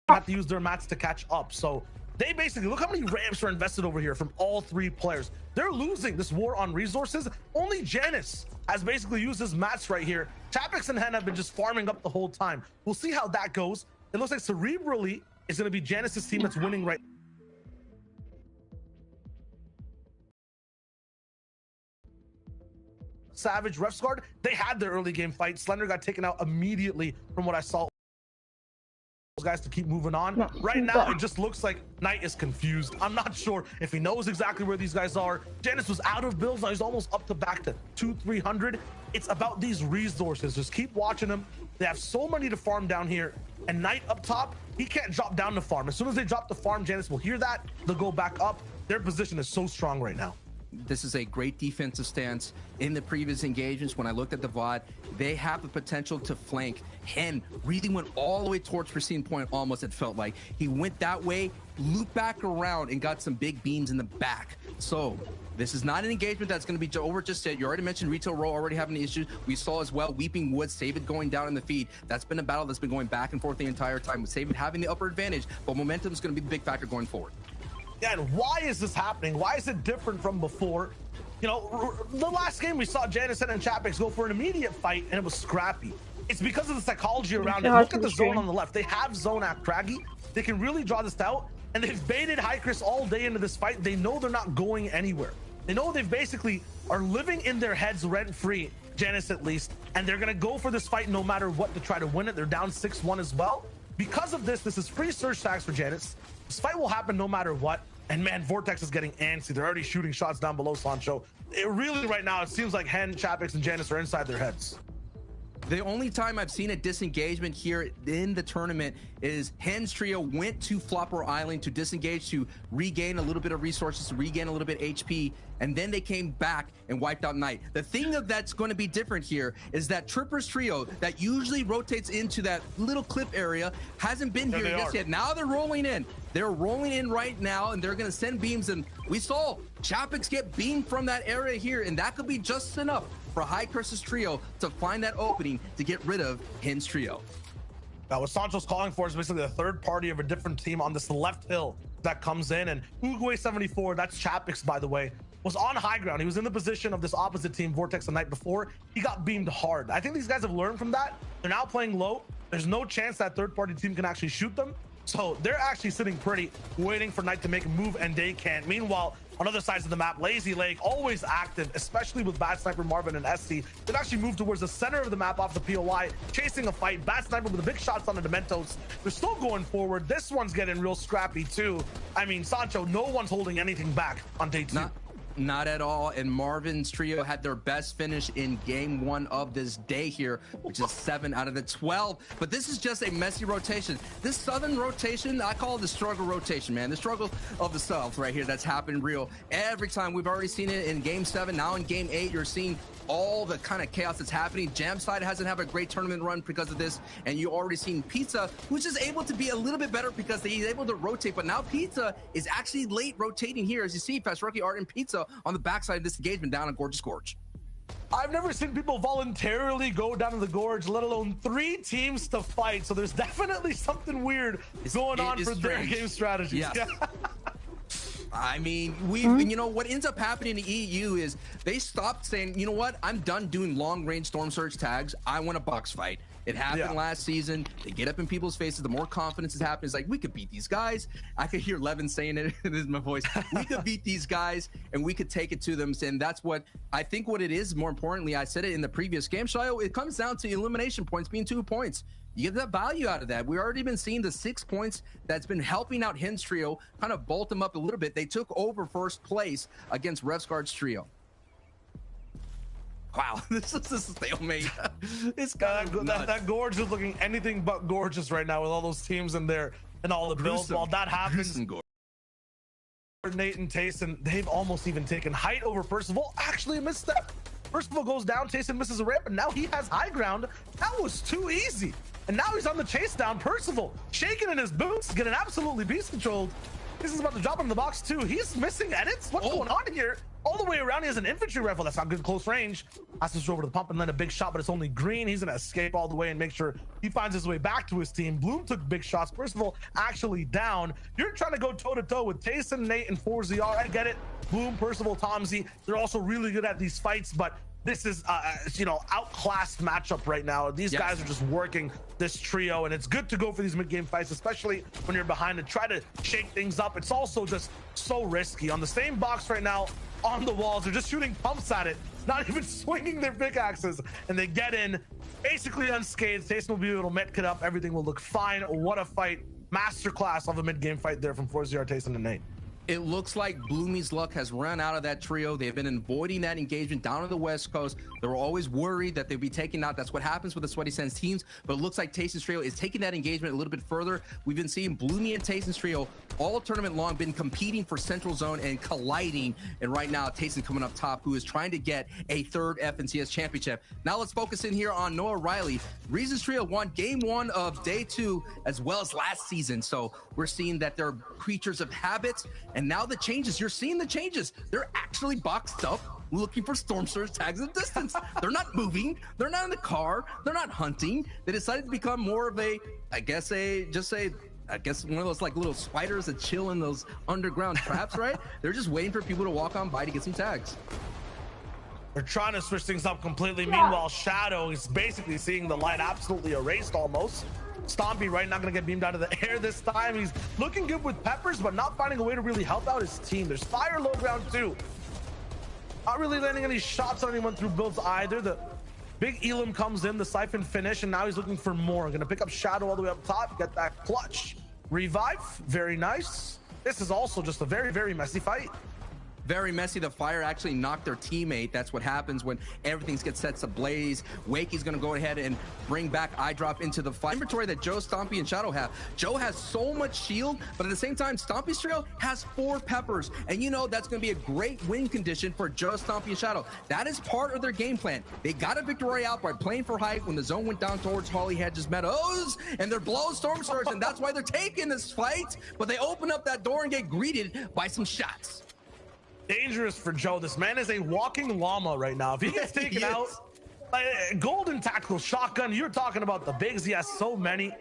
Have to use their mats to catch up. So they basically, look how many ramps are invested over here from all 3 players. They're losing this war on resources. Only Janus has basically used his mats right here. Chapix and Hen have been just farming up the whole time. We'll see how that goes. It looks like cerebrally is going to be Janus's team that's winning right. Savage, Ref's Guard, they had their early game fight. Slender got taken out immediately from what I saw. Those guys to keep moving on. No, right now, it just looks like Knight is confused. I'm not sure if he knows exactly where these guys are. Janus was out of builds. Now he's almost up to back to 200-300. It's about these resources. Just keep watching them. They have so many to farm down here. And Knight up top, he can't drop down to farm. As soon as they drop the farm, Janus will hear that. They'll go back up. Their position is so strong right now.
This is a great defensive stance. In the previous engagements, when I looked at the VOD, they have the potential to flank. Hen really went all the way towards Pristine Point, almost, it felt like. He went that way, looped back around, and got some big beams in the back. So this is not an engagement that's going to be over just yet. You already mentioned Retail Row already having issues. We saw as well Weeping Woods, Save It going down in the feed. That's been a battle that's been going back and forth the entire time, with Save It having the upper advantage, but momentum is going to be the big factor going forward.
Yeah, and why is this happening? Why is it different from before? You know, the last game we saw Janus and Chapix go for an immediate fight, and it was scrappy. It's because of the psychology around it. Look at the zone on the left. They have zone at Craggy. They can really draw this out, and they've baited Hycris all day into this fight. They know they're not going anywhere. They know they've basically are living in their heads rent-free, Janus at least, and they're going to go for this fight no matter what to try to win it. They're down 6-1 as well. Because of this, this is free surge tags for Janus. This fight will happen no matter what. And man, Vortex is getting antsy. They're already shooting shots down below Sancho. It really, right now, it seems like Hen, Chapix, and Janus are inside their heads.
The only time I've seen a disengagement here in the tournament is Hen's trio went to Flopper Island to disengage, to regain a little bit of resources, to regain a little bit HP, and then they came back and wiped out Knight. The thing that's going to be different here is that Tripper's trio that usually rotates into that little clip area hasn't been here just yet. Now they're rolling in. They're rolling in right now, and they're going to send beams, and we saw Chapix get beamed from that area here, and that could be just enough for Hycris' trio to find that opening to get rid of Hen's trio.
What Sancho's calling for is basically a third party of a different team on this left hill that comes in. And Uguay 74, that's Chapix, by the way, was on high ground. He was in the position of this opposite team, Vortex, the night before. He got beamed hard. I think these guys have learned from that. They're now playing low. There's no chance that third party team can actually shoot them. So they're actually sitting pretty, waiting for Knight to make a move, and they can't. Meanwhile, on other sides of the map, Lazy Lake always active, especially with Bad Sniper Marvin and SC. They've actually moved towards the center of the map off the POI, chasing a fight. Bad Sniper with the big shots on the Dementos. They're still going forward. This one's getting real scrappy too. I mean, Sancho, no one's holding anything back on day 2.
Not at all. And Marvin's trio had their best finish in game 1 of this day here, which is 7 out of the 12. But this is just a messy rotation. This Southern rotation, I call it the struggle rotation, man. The struggle of the South right here that's happened real. Every time we've already seen it in game 7. Now in game 8, you're seeing all the kind of chaos that's happening. Jamside hasn't had a great tournament run because of this. And you already seen Pizza, who's just able to be a little bit better because he's able to rotate. But now Pizza is actually late rotating here. As you see, Fast Rookie Art and Pizza on the backside of this engagement down on Gorgeous Gorge.
I've never seen people voluntarily go down to the gorge, let alone 3 teams to fight. So there's definitely something weird going on for their game strategies.
Yes. Yeah. I mean, you know, what ends up happening in the EU is they stopped saying, you know what, I'm done doing long-range Storm Surge tags. I want a box fight. It happened last season. They get up in people's faces. The more confidence is happening, it's like, we could beat these guys. I could hear Levin saying it in my voice. We could beat these guys and we could take it to them. And that's what I think what it is. More importantly, I said it in the previous game, Shayo, it comes down to elimination points being 2 points. You get that value out of that. We've already been seeing the 6 points that's been helping out Hens trio kind of bolt them up a little bit. They took over first place against Revsguard's trio. Wow, this is a stalemate. It's
that gorge is looking anything but gorgeous right now with all those teams in there and all the builds. While that happens, Nate and Tayson, they've almost even taken height over Percival. Actually a misstep. Percival goes down, Tayson misses a ramp, and now he has high ground. That was too easy. And now he's on the chase down. Percival shaking in his boots, getting absolutely beast controlled. This is about to drop in the box too. He's missing edits. What's going on here? All the way around, he has an infantry rifle. That's not good close range. Has to over to the pump and then a big shot, but it's only green. He's gonna escape all the way and make sure he finds his way back to his team. Bloom took big shots. Percival actually down. You're trying to go toe-to-toe with Tayson, Nate, and 4ZR. I get it. Bloom, Percival, Tomzy, they're also really good at these fights, but this is you know, outclassed matchup right now. These guys are just working this trio, and it's good to go for these mid-game fights, especially when you're behind, and try to shake things up. It's also just so risky. On the same box right now, on the walls, they're just shooting pumps at it, not even swinging their pickaxes, and they get in basically unscathed. Tayson will be able to met up. Everything will look fine. What a fight. Masterclass of a mid-game fight there from 4ZR, Tayson, and Nate.
It looks like Bloomy's luck has run out of that trio. They've been avoiding that engagement down on the West Coast. They were always worried that they'd be taken out. That's what happens with the Sweaty Sands teams. But it looks like Tayson's trio is taking that engagement a little bit further. We've been seeing Bloomy and Tayson's trio all tournament long been competing for Central Zone and colliding. And right now, Tayson coming up top, who is trying to get a 3rd FNCS championship. Now let's focus in here on Noah Riley. Reasons trio won game 1 of day 2 as well as last season. So we're seeing that they're creatures of habits. And now the changes, you're seeing the changes. They're actually boxed up looking for Storm Surge tags in the distance. They're not moving. They're not in the car. They're not hunting. They decided to become more of a, I guess one of those like little spiders that chill in those underground traps, right? They're just waiting for people to walk on by to get some tags.
They're trying to switch things up completely. Meanwhile, Shadow is basically seeing the light absolutely erased almost. Stompy right now gonna get beamed out of the air this time. He's looking good with peppers, but not finding a way to really help out his team. There's fire low ground too. Not really landing any shots on anyone through builds either. The big Elam comes in, the siphon finish, and now he's looking for more. Gonna pick up Shadow all the way up top, get that clutch. Revive, very nice. This is also just a very, very messy fight.
Very messy. The fire actually knocked their teammate. That's what happens when everything gets set ablaze. Wakey's going to go ahead and bring back Eyedrop into the fight. Inventory that Joe, Stompy, and Shadow have. Joe has so much shield, but at the same time, Stompy's trio has 4 peppers. And you know that's going to be a great win condition for Joe, Stompy, and Shadow. That is part of their game plan. They got a victory out by playing for height when the zone went down towards Holly Hedges Meadows, and they're below Storm Surge, and that's why they're taking this fight. But they open up that door and get greeted by some shots.
Dangerous for Joe. This man is a walking llama right now. If he gets taken out, golden tactical shotgun, you're talking about the bigs. He has so many.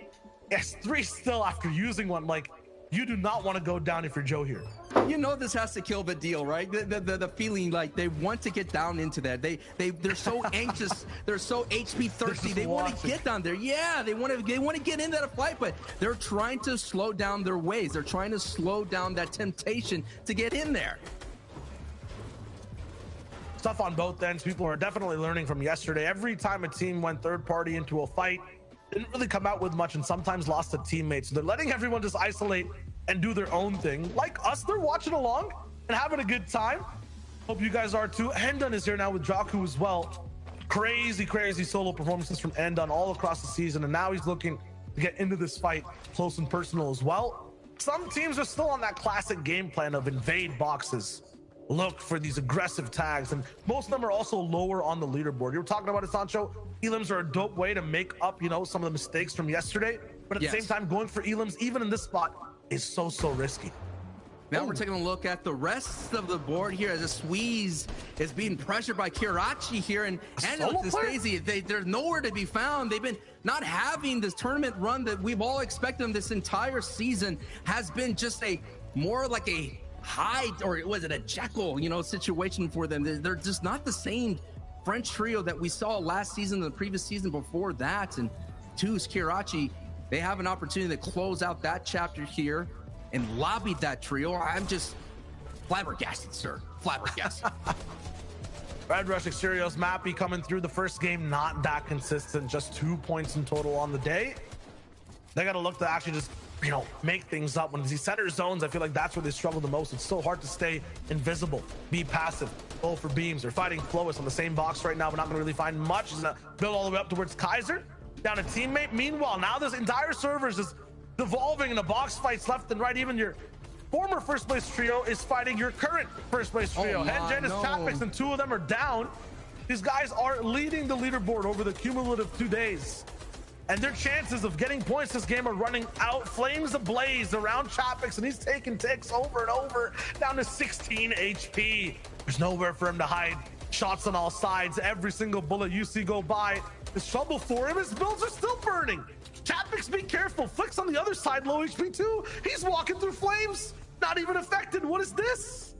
S3 still after using one. Like, you do not want to go down if you're Joe here.
You know this has to kill the deal, right? The feeling like they want to get down into that. They're so anxious. They're so HP thirsty. They want to get down there. Yeah, they want to get into that fight, but they're trying to slow down their ways. They're trying to slow down that temptation to get in there.
Stuff on both ends. People are definitely learning from yesterday. Every time a team went third party into a fight, didn't really come out with much and sometimes lost to teammates. So they're letting everyone just isolate and do their own thing. Like us, they're watching along and having a good time. Hope you guys are too. Endon is here now with Jaku as well. Crazy solo performances from Endon all across the season, and now he's looking to get into this fight close and personal as well. Some teams are still on that classic game plan of invade boxes, look for these aggressive tags, and most of them are also lower on the leaderboard. You were talking about it, Sancho. Elims are a dope way to make up, you know, some of the mistakes from yesterday, but at the same time, going for Elims, even in this spot, is so risky.
Now we're taking a look at the rest of the board here as a Squeeze is being pressured by Kirachi here, and look, the Stacey, they're nowhere to be found. They've been not having this tournament run that we've all expected them this entire season. Has been just a more like a hide, or was it a Jekyll, you know, situation for them. They're just not the same French trio that we saw last season, the previous season before that. And Two's Kirachi, they have an opportunity to close out that chapter here and lobby that trio. I'm just flabbergasted, sir. Flabbergasted.
Red Rush Exteriors, Mappy coming through the first game, not that consistent, just 2 points in total on the day. They got to look to actually just, you know, make things up. When he center zones, I feel like that's where they struggle the most. It's so hard to stay invisible, be passive, go for beams. They're fighting Flois on the same box right now, but not going to really find much. He's going to build all the way up towards Kaiser. Down a teammate. Meanwhile, now this entire server is just devolving into box fights left and right. Even your former first place trio is fighting your current first place trio. Hengen is Chapix, and 2 of them are down. These guys are leading the leaderboard over the cumulative 2 days, and their chances of getting points this game are running out. Flames ablaze around Chapix, and he's taking ticks over and over, down to 16 HP. There's nowhere for him to hide. Shots on all sides. Every single bullet you see go by is trouble for him. His builds are still burning. Chapix, be careful. Flicks on the other side, low HP too. He's walking through flames, not even affected. What is this?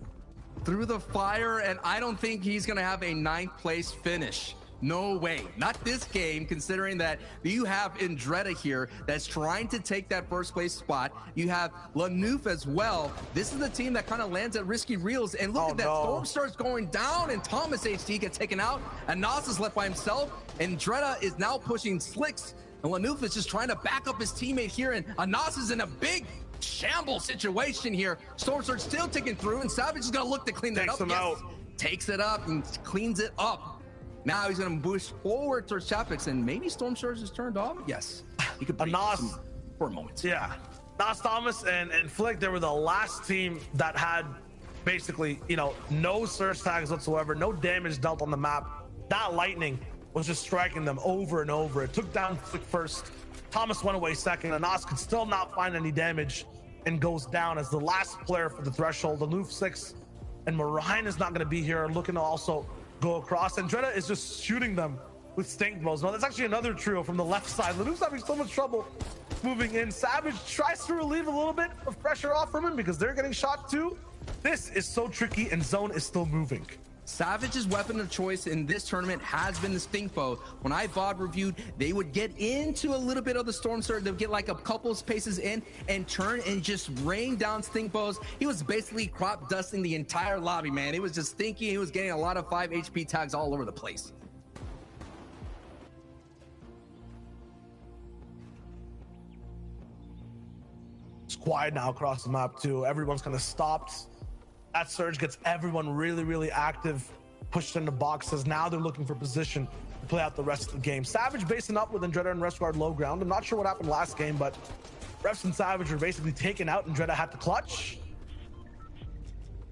Through the fire, and I don't think he's gonna have a 9th place finish. No way. Not this game, considering that you have Indretta here that's trying to take that first place spot. You have Lanouf as well. This is the team that kind of lands at risky reels. And look at that. Storm starts going down, and Thomas HD gets taken out. And Nas is left by himself. Indretta is now pushing Slicks. And Lanouf is just trying to back up his teammate here. And Anas is in a big shamble situation here. Storm Surge still ticking through, and Savage is going to look to clean that up. Yes. Takes it up and cleans it up. Now he's going to boost forward towards Chapix, and maybe Storm Surge is turned off. Yes, he could Nas for a moment.
Yeah, Nas Thomas and Flick, they were the last team that had basically, you know, no surge tags whatsoever, no damage dealt on the map. That lightning was just striking them over and over. It took down Flick first. Thomas went away second, and Nas could still not find any damage and goes down as the last player for the threshold. The Loof 6 and Marine is not going to be here, looking to also go across. And Dreda is just shooting them with stink bows. No, that's actually another trio from the left side. Lanouf's having so much trouble moving in. Savage tries to relieve a little bit of pressure off from him because they're getting shot too. This is so tricky, and Zone is still moving.
Savage's weapon of choice in this tournament has been the stink bow. When I VOD reviewed, they would get into a little bit of the Storm Surge. They would get like a couple of spaces in and turn and just rain down stink bows. He was basically crop dusting the entire lobby, man. It was just stinky. He was getting a lot of 5 HP tags all over the place.
It's quiet now across the map too. Everyone's kind of stopped. That surge gets everyone really active, pushed into boxes. Now they're looking for position to play out the rest of the game. Savage basing up with Indretta and Resguard low ground. I'm not sure what happened last game, but Refs and Savage are basically taken out. Indretta had to clutch.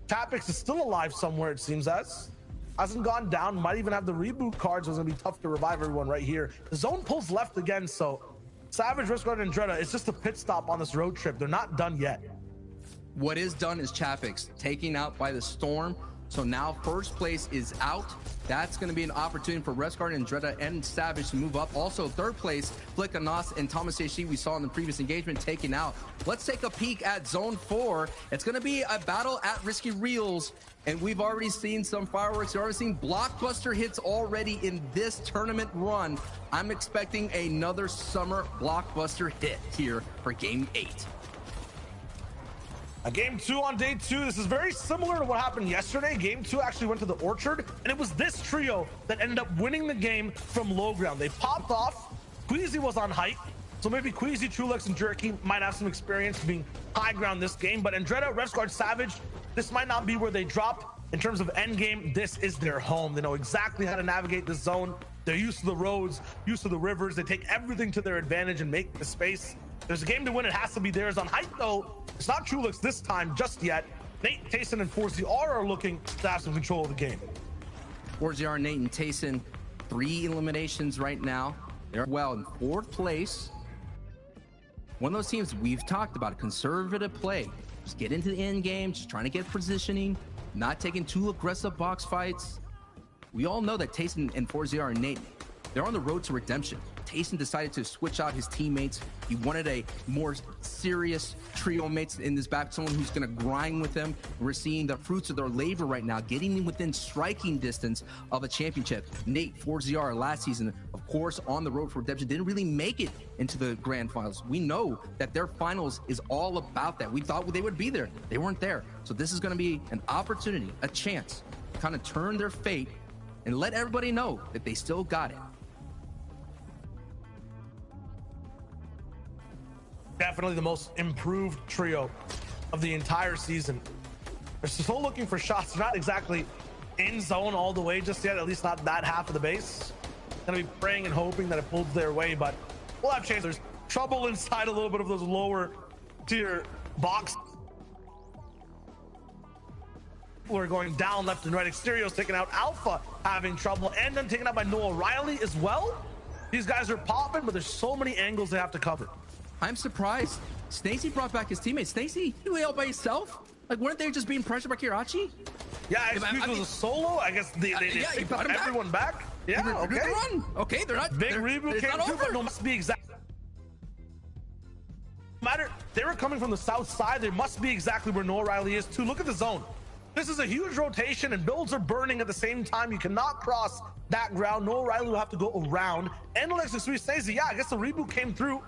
Chapix is still alive somewhere, it seems as. Hasn't gone down, might even have the reboot cards. It's gonna be tough to revive everyone right here. The zone pulls left again, so Savage, Resguard, and Indretta, it's just a pit stop on this road trip. They're not done yet.
What is done is Chapix taking out by the Storm. So now first place is out. That's going to be an opportunity for Resguard and Dreda and Savage to move up. Also, third place, Flick and Nos and Thomas HC we saw in the previous engagement taken out. Let's take a peek at Zone 4. It's going to be a battle at Risky Reels, and we've already seen some fireworks. We've already seen blockbuster hits already in this tournament run. I'm expecting another summer blockbuster hit here for Game 8.
Game 2 on day 2. This is very similar to what happened yesterday. Game 2 actually went to the Orchard, and it was this trio that ended up winning the game from low ground. They popped off. Queasy was on height, so maybe Queasy, Trulux, and Jerky might have some experience being high ground this game. But Andretta, Resguard, Savage, this might not be where they drop. In terms of end game, this is their home. They know exactly how to navigate the zone. They're used to the roads, used to the rivers. They take everything to their advantage and make the space. There's a game to win. It has to be theirs. On height, though, it's not Trulux this time just yet. Nate, Tayson, and FourZR are looking to have some control of the game.
FourZR, Nate, and Tayson, 3 eliminations right now. They're well in 4th place. One of those teams we've talked about, conservative play. Just get into the end game, just trying to get positioning, not taking too aggressive box fights. We all know that Tayson and FourZR and Nate, they're on the road to redemption. Tayson decided to switch out his teammates. He wanted a more serious trio mates in this back, someone who's going to grind with them. We're seeing the fruits of their labor right now, getting within striking distance of a championship. Nate, FourZR last season, of course, on the road for redemption, didn't really make it into the grand finals. We know that their finals is all about that. We thought they would be there. They weren't there. So this is going to be an opportunity, a chance to kind of turn their fate and let everybody know that they still got it.
Definitely the most improved trio of the entire season. They're still looking for shots. They're not exactly in zone all the way just yet, at least not that half of the base. Gonna be praying and hoping that it pulls their way, but we'll have chance. There's trouble inside a little bit of those lower tier box. We're going down left and right. Exterio's taking out Alpha, having trouble, and then taken out by Noah Riley as well. These guys are popping, but there's so many angles they have to cover.
I'm surprised. Snacey brought back his teammates. Snacey, you out by yourself? Like, weren't they just being pressured by Kirachi?
Yeah, it was a solo. I guess they picked everyone back. Yeah, okay.
Run. Okay, they're not.
Big reboot came too, but no, must be exact. No matter, they were coming from the south side. They must be exactly where Noah Riley is too. Look at the zone. This is a huge rotation, and builds are burning at the same time. You cannot cross that ground. Noah Riley will have to go around. And Alexis says, yeah, I guess the reboot came through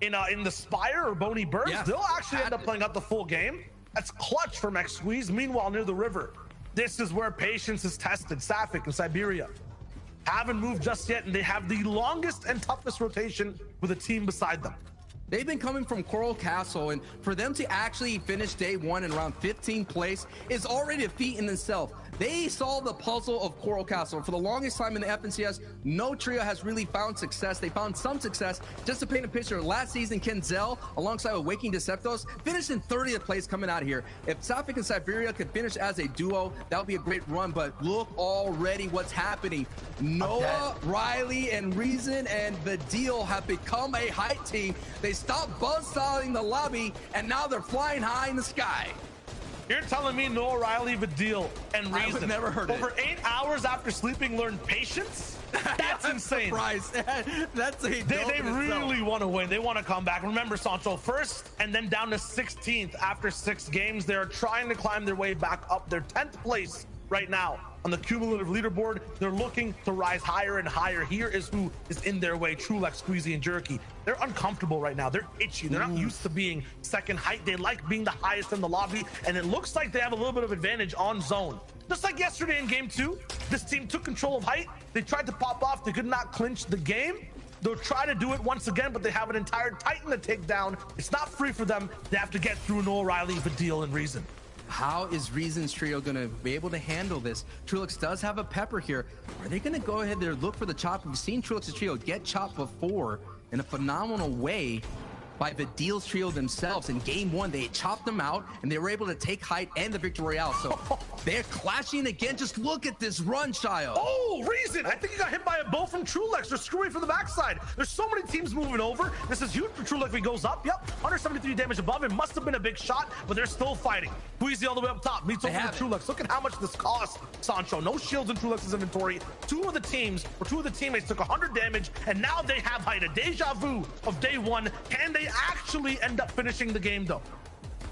in the Spire or Boney Burst. Yeah. They'll actually end up playing out the full game. That's clutch from X-Squeeze. Meanwhile, near the river, this is where patience is tested. Safik and Siberia haven't moved just yet, and they have the longest and toughest rotation with a team beside them.
They've been coming from Coral Castle, and for them to actually finish day 1 in around 15th place is already a feat in itself. They solved the puzzle of Coral Castle. For the longest time in the FNCS, no trio has really found success. They found some success. Just to paint a picture, last season, Kenzel, alongside with Waking Deceptos, finished in 30th place coming out of here. If Safik and Siberia could finish as a duo, that would be a great run, but look already what's happening. Noah, Riley, and Reason and the Deal have become a hype team. They stopped buzzsawing the lobby, and now they're flying high in the sky.
You're telling me Noah Riley, Vidil, and Reason,
I would never heard
over 8 hours after sleeping, learned patience? That's insane.
That's a
they really want to win. They want to come back. Remember, Sancho, first and then down to 16th after 6 games. They're trying to climb their way back up. They're 10th place right now on the cumulative leaderboard. They're looking to rise higher and higher. Here is who is in their way: Trulux, Squeezy, and Jerky. They're uncomfortable right now. They're itchy. They're not used to being second height. They like being the highest in the lobby, and it looks like they have a little bit of advantage on zone. Just like yesterday in game 2, this team took control of height. They tried to pop off. They could not clinch the game. They'll try to do it once again, but they have an entire Titan to take down. It's not free for them. They have to get through Noah Riley, Vidil, and Reason.
How is Reason's trio going to be able to handle this? Trulux does have a pepper here. Are they going to go ahead there, look for the chop? We've seen Trulux's trio get chopped before in a phenomenal way. by Vidil's trio themselves. In game 1, they chopped them out, and they were able to take height and the Victory Royale. So they're clashing again. Just look at this run, Shio.
Oh, Reason! I think he got hit by a bow from Trulex. They're screwing from the backside. There's so many teams moving over. This is huge for Trulex. He goes up. Yep, 173 damage above. It must have been a big shot, but they're still fighting. Queasy all the way up top. Meets over to Trulex. Look at how much this costs, Sancho. No shields in Trulex's inventory. Two of the teammates took 100 damage, and now they have height. A deja vu of day 1. Can they actually end up finishing the game, though?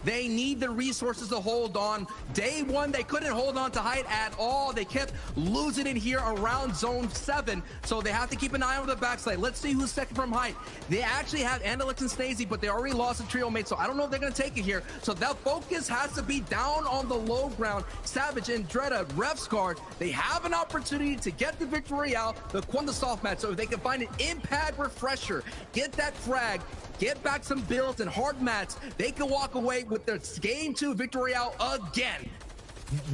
They need the resources to hold on. Day 1, they couldn't hold on to height at all. They kept losing it here around zone 7. So they have to keep an eye on the backside. Let's see who's second from height. They actually have Andalix and Stacey, but they already lost a trio mate. So I don't know if they're going to take it here. So that focus has to be down on the low ground. Savage and Dreda, Refsguard, they have an opportunity to get the Victory Royale, the Quanta soft match. So if they can find an impact refresher, get that frag, get back some builds and hard mats, they can walk away with their game 2 Victory Royale again.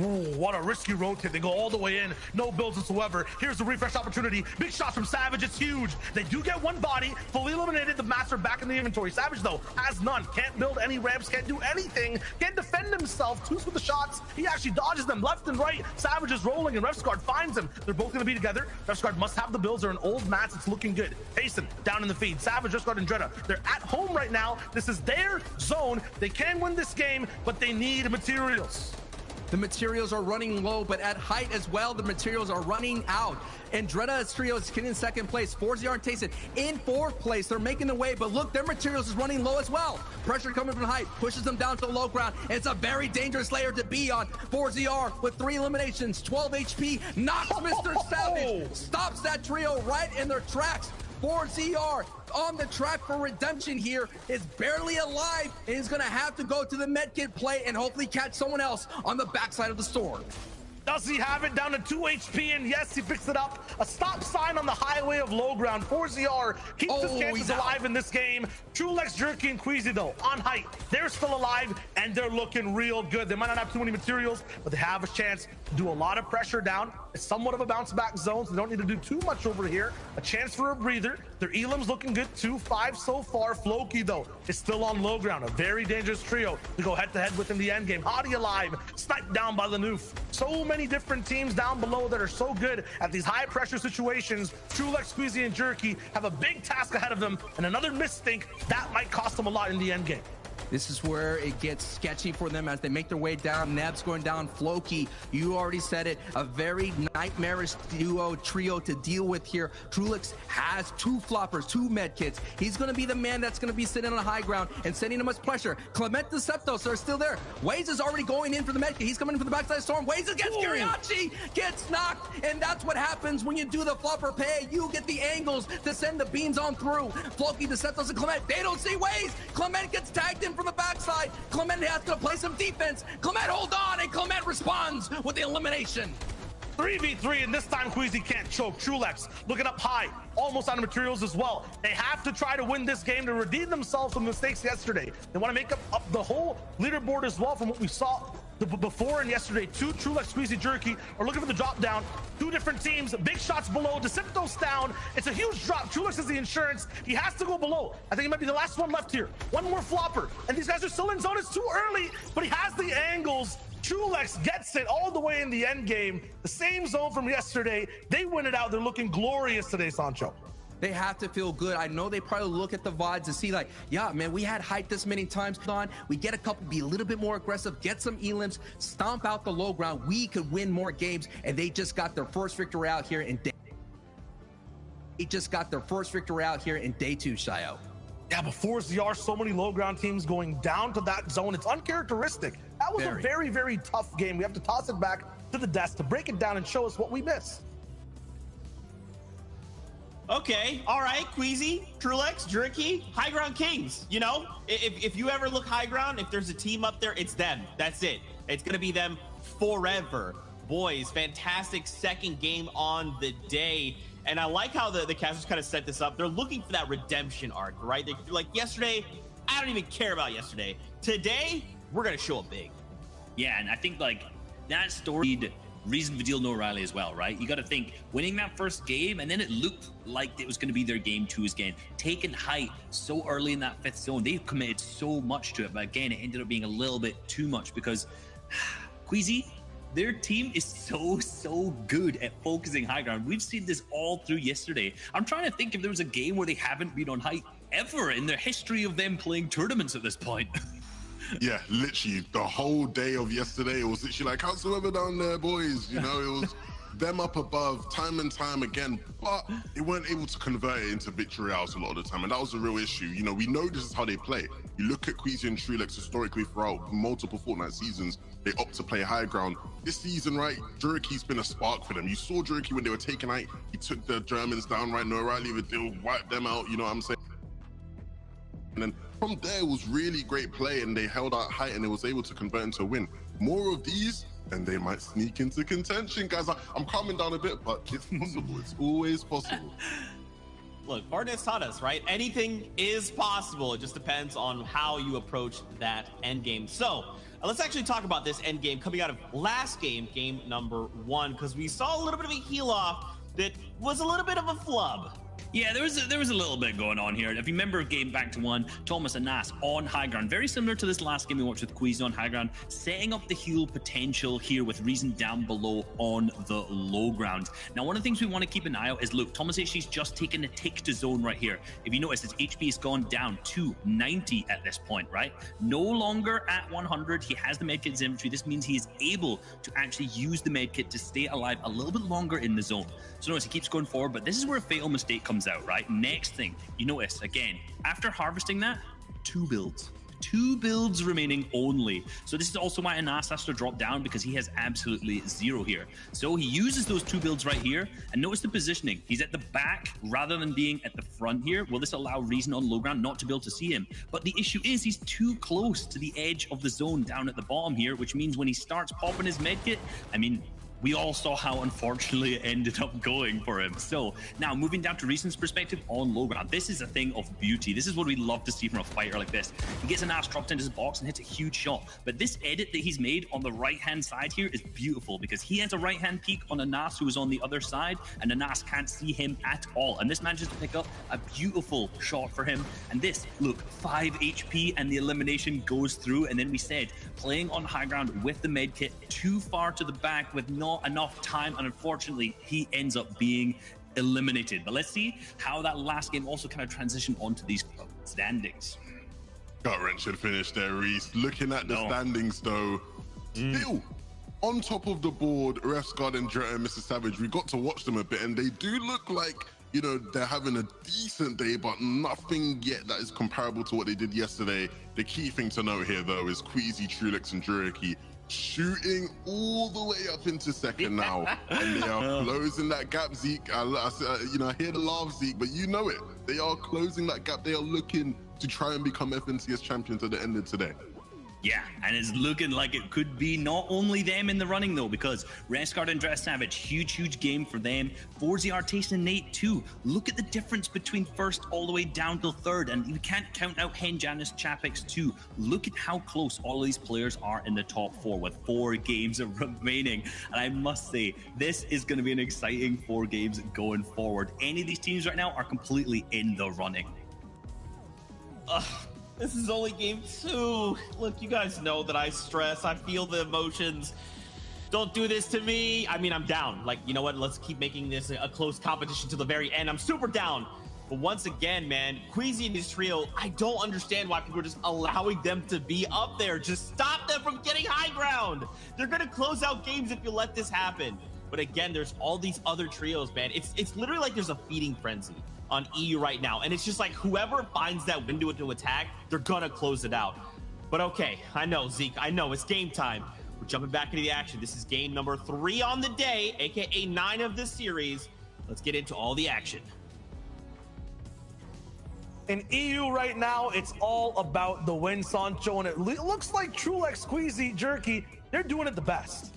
Ooh, what a risky rotate. They go all the way in. No builds whatsoever. Here's the refresh opportunity. Big shots from Savage. It's huge. They do get one body. Fully eliminated. The Master back in the inventory. Savage, though, has none. Can't build any ramps. Can't do anything. Can't defend himself. Twos with the shots. He actually dodges them left and right. Savage is rolling, and Refsguard finds him. They're both going to be together. Refsguard must have the builds. They're in old mats. It's looking good. Payson down in the feed. Savage, Refsguard, and Dreda. They're at home right now. This is their zone. They can win this game, but they need materials.
The materials are running low, but at height as well, the materials are running out. And Dreda's trio is in second place. FourZR and Tayson in 4th place. They're making the way, but look, their materials is running low as well. Pressure coming from height, pushes them down to the low ground. And it's a very dangerous layer to be on. FourZR with 3 eliminations, 12 HP, knocks Mr. Savage, stops that trio right in their tracks. FourZR on the track for redemption here, is barely alive, and he's gonna have to go to the medkit play and hopefully catch someone else on the backside of the storm.
Does he have it down to 2 HP? And yes, he picks it up. A stop sign on the highway of low ground. FourZR keeps his chances alive in this game. Trulex, Jerky, and Queasy, though, on height. They're still alive, and they're looking real good. They might not have too many materials, but they have a chance to do a lot of pressure down. It's somewhat of a bounce back zone, so they don't need to do too much over here. A chance for a breather. Their Elam's looking good, 2-5 so far. Floki, though, is still on low ground. A very dangerous trio to go head-to-head with in the end game. Hadi alive, sniped down by Lanoof. So many different teams down below that are so good at these high pressure situations. Trulex, Queasy, and Jerky have a big task ahead of them, and another mistake that might cost them a lot in the end game.
This is where it gets sketchy for them as they make their way down. Neb's going down. Floki, you already said it, a very nightmarish trio to deal with here. Trulex has 2 floppers, 2 med kits. He's going to be the man that's going to be sitting on the high ground and sending him much pressure. Clement Deceptos are still there. Waze is already going in for the med kit. He's coming in for the backside storm. Waze against Kiriachi, gets knocked, and that's what happens when you do the flopper pay. You get the angles to send the beams on through. Floki, Deceptos, and Clement, they don't see Waze. Clement gets tagged in from the backside. Clement has to play some defense. Clement hold on, and Clement responds with the elimination.
3v3, and this time Queasy can't choke. Trulex looking up high, almost out of materials as well. They have to try to win this game to redeem themselves from the mistakes yesterday. They want to make up the whole leaderboard as well from what we saw before and yesterday. 2 Trulex, Queasy, Jerky are looking for the drop down. 2 different teams, big shots below. Deceptos down. It's a huge drop. Trulex has the insurance. He has to go below. I think he might be the last one left here. One more flopper, and these guys are still in zone. It's too early, but he has the angles. Trulex gets it all the way in the end game. The same zone from yesterday. They win it out. They're looking glorious today, Sancho.
They have to feel good. I know they probably look at the VODs to see like, yeah, man, we had hype this many times on. We get a couple, be a little bit more aggressive, get some elims, stomp out the low ground. We could win more games, and they just got their first victory out here in day. They just got their first victory out here in day 2, Shio.
Yeah, but FourZR, so many low ground teams going down to that zone. It's uncharacteristic. That was a very, very tough game. We have to toss it back to the desk to break it down and show us what we missed.
Okay, all right, Queasy, Trulex, Jerky, High Ground Kings. You know, if you ever look high ground, if there's a team up there, it's them. That's it. It's going to be them forever. Boys, fantastic second game on the day. And I like how the casters kind of set this up. They're looking for that redemption arc, right? They're like, yesterday, I don't even care about yesterday. Today, we're going to show up big.
Yeah, and I think, like, that story Reason, Vidil, no O'Reilly as well, right? You got to think, winning that first game, and then it looked like it was going to be their game 2 again. Taking height so early in that 5th zone, they committed so much to it, but again, it ended up being a little bit too much because Queasy, their team is so good at focusing high ground. We've seen this all through yesterday. I'm trying to think if there was a game where they haven't been on height ever in their history of them playing tournaments at this point.
Yeah, literally the whole day of yesterday, it was literally like, how's the weather down there, boys? You know, it was them up above time and time again, but they weren't able to convert it into victory royales a lot of the time, and that was a real issue. You know, we know this is how they play. You look at Queasy and Trulex historically throughout multiple Fortnite seasons, they opt to play high ground. This season, right, Jerky's been a spark for them. You saw Jerky when they were taking height, he took the Germans down, right? No O'Reilly, they'll wipe them out, you know what I'm saying? And then from there, it was really great play, and they held out height, and they was able to convert into a win. More of these, and they might sneak into contention, guys. I'm calming down a bit, but it's possible. It's always possible.
Look, Fortnite's taught us, right? Anything is possible. It just depends on how you approach that end game. So let's actually talk about this end game coming out of last game, game number 1, because we saw a little bit of a heel off that was a little bit of a flub.
Yeah, there was a little bit going on here. If you remember game back to 1, Thomas and Nas on high ground, very similar to this last game we watched with Queasy on high ground, setting up the heal potential here with Reason down below on the low ground. Now, one of the things we want to keep an eye out is, look, Thomas HG's just taken a tick to zone right here. If you notice, his HP has gone down to 90 at this point, right? No longer at 100. He has the medkit's inventory. This means he is able to actually use the medkit to stay alive a little bit longer in the zone. So notice he keeps going forward, but this is where a fatal mistake comes out, right? Next thing, you notice, again, after harvesting that, 2 builds. 2 builds remaining only. So this is also why Anas has to drop down, because he has absolutely 0 here. So he uses those 2 builds right here, and notice the positioning. He's at the back rather than being at the front here. Will this allow Reason on low ground not to be able to see him? But the issue is he's too close to the edge of the zone down at the bottom here, which means when he starts popping his medkit, I mean, we all saw how unfortunately it ended up going for him. So now moving down to Reason's perspective on low ground, this is a thing of beauty. This is what we love to see from a fighter like this. He gets an ass dropped into his box and hits a huge shot. But this edit that he's made on the right-hand side here is beautiful, because he has a right-hand peek on Anas who is on the other side, and Anas can't see him at all. And this manages to pick up a beautiful shot for him. And this, look, 5 HP and the elimination goes through. And then we said, playing on high ground with the med kit too far to the back with not enough time, and unfortunately he ends up being eliminated. But let's see how that last game also kind of transitioned onto these standings.
Gut wrench had finished there, Reese. Looking at the standings though, still on top of the board, Refsguard and Jett and Mr. Savage, we got to watch them a bit, and they do look like, you know, they're having a decent day, but nothing yet that is comparable to what they did yesterday. The key thing to note here though is Queasy, Trulex and Jerky shooting all the way up into second now, and they are closing that gap. Zeke, I hear the laugh, Zeke, but you know it. They are closing that gap. They are looking to try and become FNCS champions at the end of today.
Yeah, and it's looking like it could be not only them in the running though, because Refsguard and Dress Savage, huge game for them. FourZR, Tayson and Nate too. Look at the difference between first all the way down till third, and you can't count out Hen, Janice, Chapix too. Look at how close all of these players are in the top 4 with 4 games remaining. And I must say, this is going to be an exciting 4 games going forward. Any of these teams right now are completely in the running.
This is only game 2. Look, you guys know that I stress. I feel the emotions. Don't do this to me. I mean, I'm down. Like, you know what? Let's keep making this a close competition to the very end. I'm super down. But once again, man, Queasy and his trio, I don't understand why people are just allowing them to be up there. Just stop them from getting high ground. They're going to close out games if you let this happen. But again, there's all these other trios, man. It's literally like there's a feeding frenzy on EU right now, and it's just like whoever finds that window to attack, they're gonna close it out. But okay, I know, Zeke, I know it's game time. We're jumping back into the action. This is game number 3 on the day, aka 9 of this series. Let's get into all the action.
In EU right now, it's all about the win, Sancho, and it looks like Trulex, Queasy, Jerky, they're doing it the best.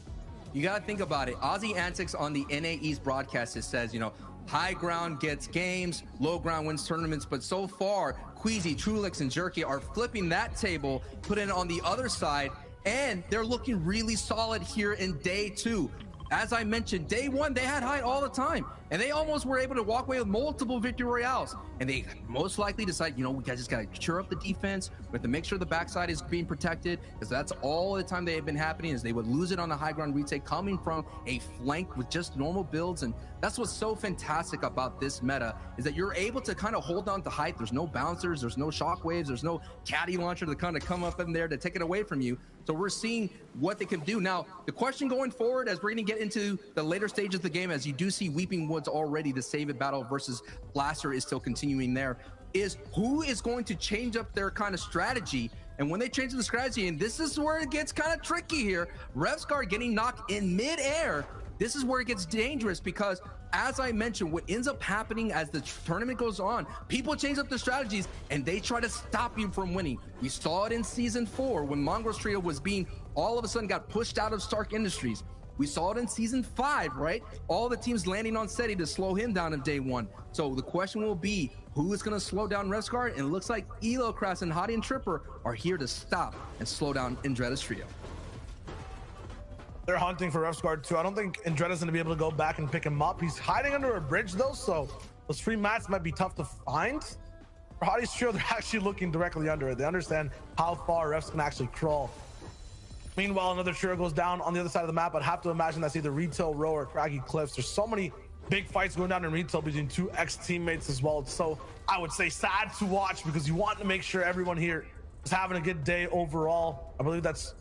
You gotta think about it. Aussie Antics on the NAE's broadcast, it says, you know, high ground gets games, low ground wins tournaments, but so far, Queasy, Trulex, and Jerky are flipping that table, putting it on the other side, and they're looking really solid here in day 2. As I mentioned, day one, they had Hyde all the time, and they almost were able to walk away with multiple victory royales. And they most likely decide, you know, we just got to cheer up the defense. We have to make sure the backside is being protected, because that's all the time they have been happening, is they would lose it on the high ground retake coming from a flank with just normal builds. And that's what's so fantastic about this meta, is that you're able to kind of hold on to height. There's no bouncers, there's no shockwaves, there's no caddy launcher to kind of come up in there to take it away from you. So we're seeing what they can do. Now, the question going forward, as we're going to get into the later stages of the game, as you do see Weeping Woods already, the save it battle versus Blaster is still continuing there, is who is going to change up their kind of strategy. And when they change the strategy, and this is where it gets kind of tricky here, Revscar getting knocked in midair, this is where it gets dangerous, because as I mentioned, what ends up happening as the tournament goes on, people change up their strategies and they try to stop you from winning. We saw it in season 4 when Mongrels Trio was being all of a sudden got pushed out of Stark Industries. We saw it in season 5, right? All the teams landing on SETI to slow him down in day 1. So the question will be, who is going to slow down Revscar? And it looks like Elocrass and Hottie and Tripper are here to stop and slow down Indreda's trio.
They're hunting for Revscar too. I don't think Indreda's going to be able to go back and pick him up. He's hiding under a bridge though, so those free mats might be tough to find. For Hottie's trio, they're actually looking directly under it. They understand how far refs can actually crawl. Meanwhile, another trio goes down on the other side of the map. I'd have to imagine that's either Retail Row or Craggy Cliffs. There's so many big fights going down in Retail between 2 ex-teammates as well. It's so, I would say, sad to watch, because you want to make sure everyone here is having a good day overall. I believe that's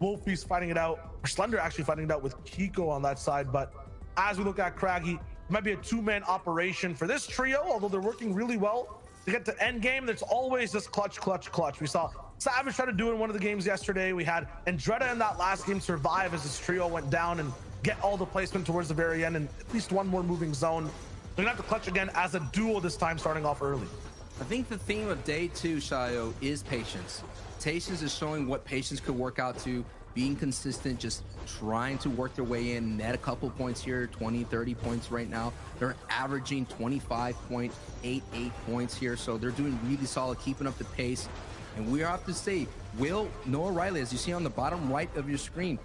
Wolfie's fighting it out, or Slender actually fighting it out with Kiko on that side. But as we look at Craggy, it might be a 2-man operation for this trio, although they're working really well to get to end game. There's always this clutch. We saw Savage try to do it in one of the games yesterday. We had Indreda in that last game survive as this trio went down and get all the placement towards the very end and at least one more moving zone. They're gonna have to clutch again as a duo this time, starting off early.
I think the theme of day 2, Shayo, is patience. Patience is showing what patience could work out to, being consistent, just trying to work their way in, net a couple points here, 20, 30 points right now. They're averaging 25.88 points here, so they're doing really solid, keeping up the pace. And we have to say, will Noah Riley, as you see on the bottom right of your screen,